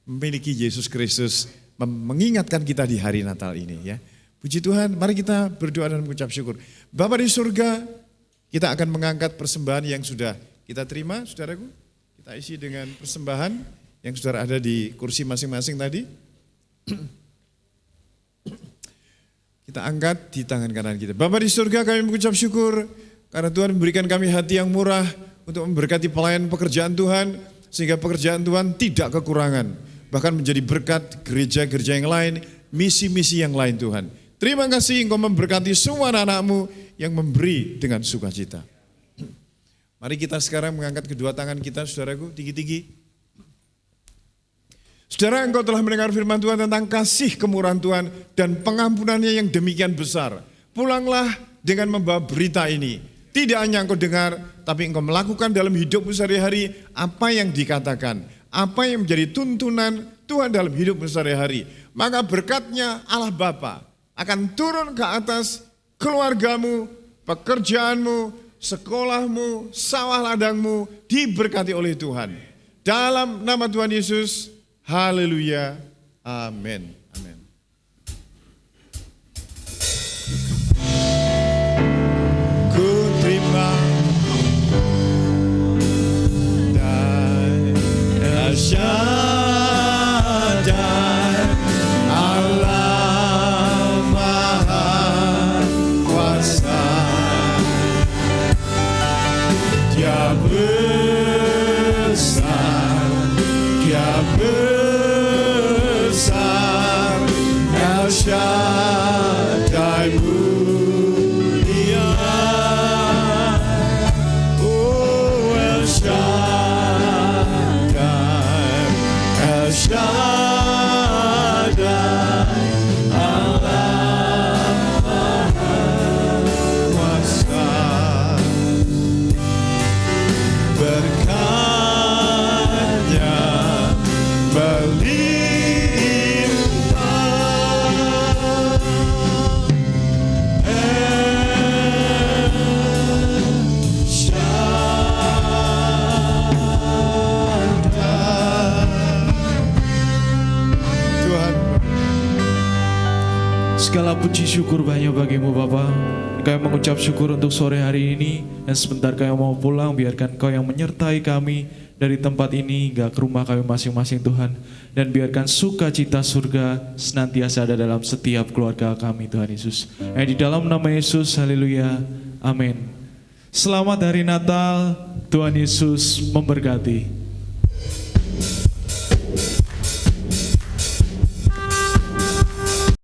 memiliki Yesus Kristus mengingatkan kita di hari Natal ini ya. Puji Tuhan, mari kita berdoa dan mengucap syukur. Bapa di surga, kita akan mengangkat persembahan yang sudah kita terima, saudaraku. Kita isi dengan persembahan yang saudara ada di kursi masing-masing tadi. Kita angkat di tangan kanan kita. Bapa di surga, kami mengucap syukur karena Tuhan memberikan kami hati yang murah untuk memberkati pelayan pekerjaan Tuhan, sehingga pekerjaan Tuhan tidak kekurangan, bahkan menjadi berkat gereja-gereja yang lain, misi-misi yang lain Tuhan. Terima kasih Engkau memberkati semua anak-anak-Mu yang memberi dengan sukacita. Mari kita sekarang mengangkat kedua tangan kita, saudaraku, tinggi-tinggi. Saudara, engkau telah mendengar firman Tuhan tentang kasih kemurahan Tuhan dan pengampunannya yang demikian besar. Pulanglah dengan membawa berita ini. Tidak hanya engkau dengar, tapi engkau melakukan dalam hidupmu sehari-hari apa yang dikatakan. Apa yang menjadi tuntunan Tuhan dalam hidupmu sehari-hari. Maka berkatnya Allah Bapa akan turun ke atas keluargamu, pekerjaanmu, sekolahmu, sawah ladangmu diberkati oleh Tuhan. Dalam nama Tuhan Yesus, haleluya, amin. Amin. Ku terima dan Shaddai, Allah Maha Kuasa, Dia besar, Dia besar, El Shaddai mulia, oh El Shaddai, El Shaddai, Allah Maha Kuasa, berkatnya Segala puji syukur banyak bagimu Bapa. Kami mengucap syukur untuk sore hari ini. Dan sebentar kami mau pulang, biarkan Kau yang menyertai kami dari tempat ini hingga ke rumah kami masing-masing Tuhan. Dan biarkan sukacita surga senantiasa ada dalam setiap keluarga kami Tuhan Yesus. Di dalam nama Yesus, haleluya, amin. Selamat hari Natal, Tuhan Yesus memberkati.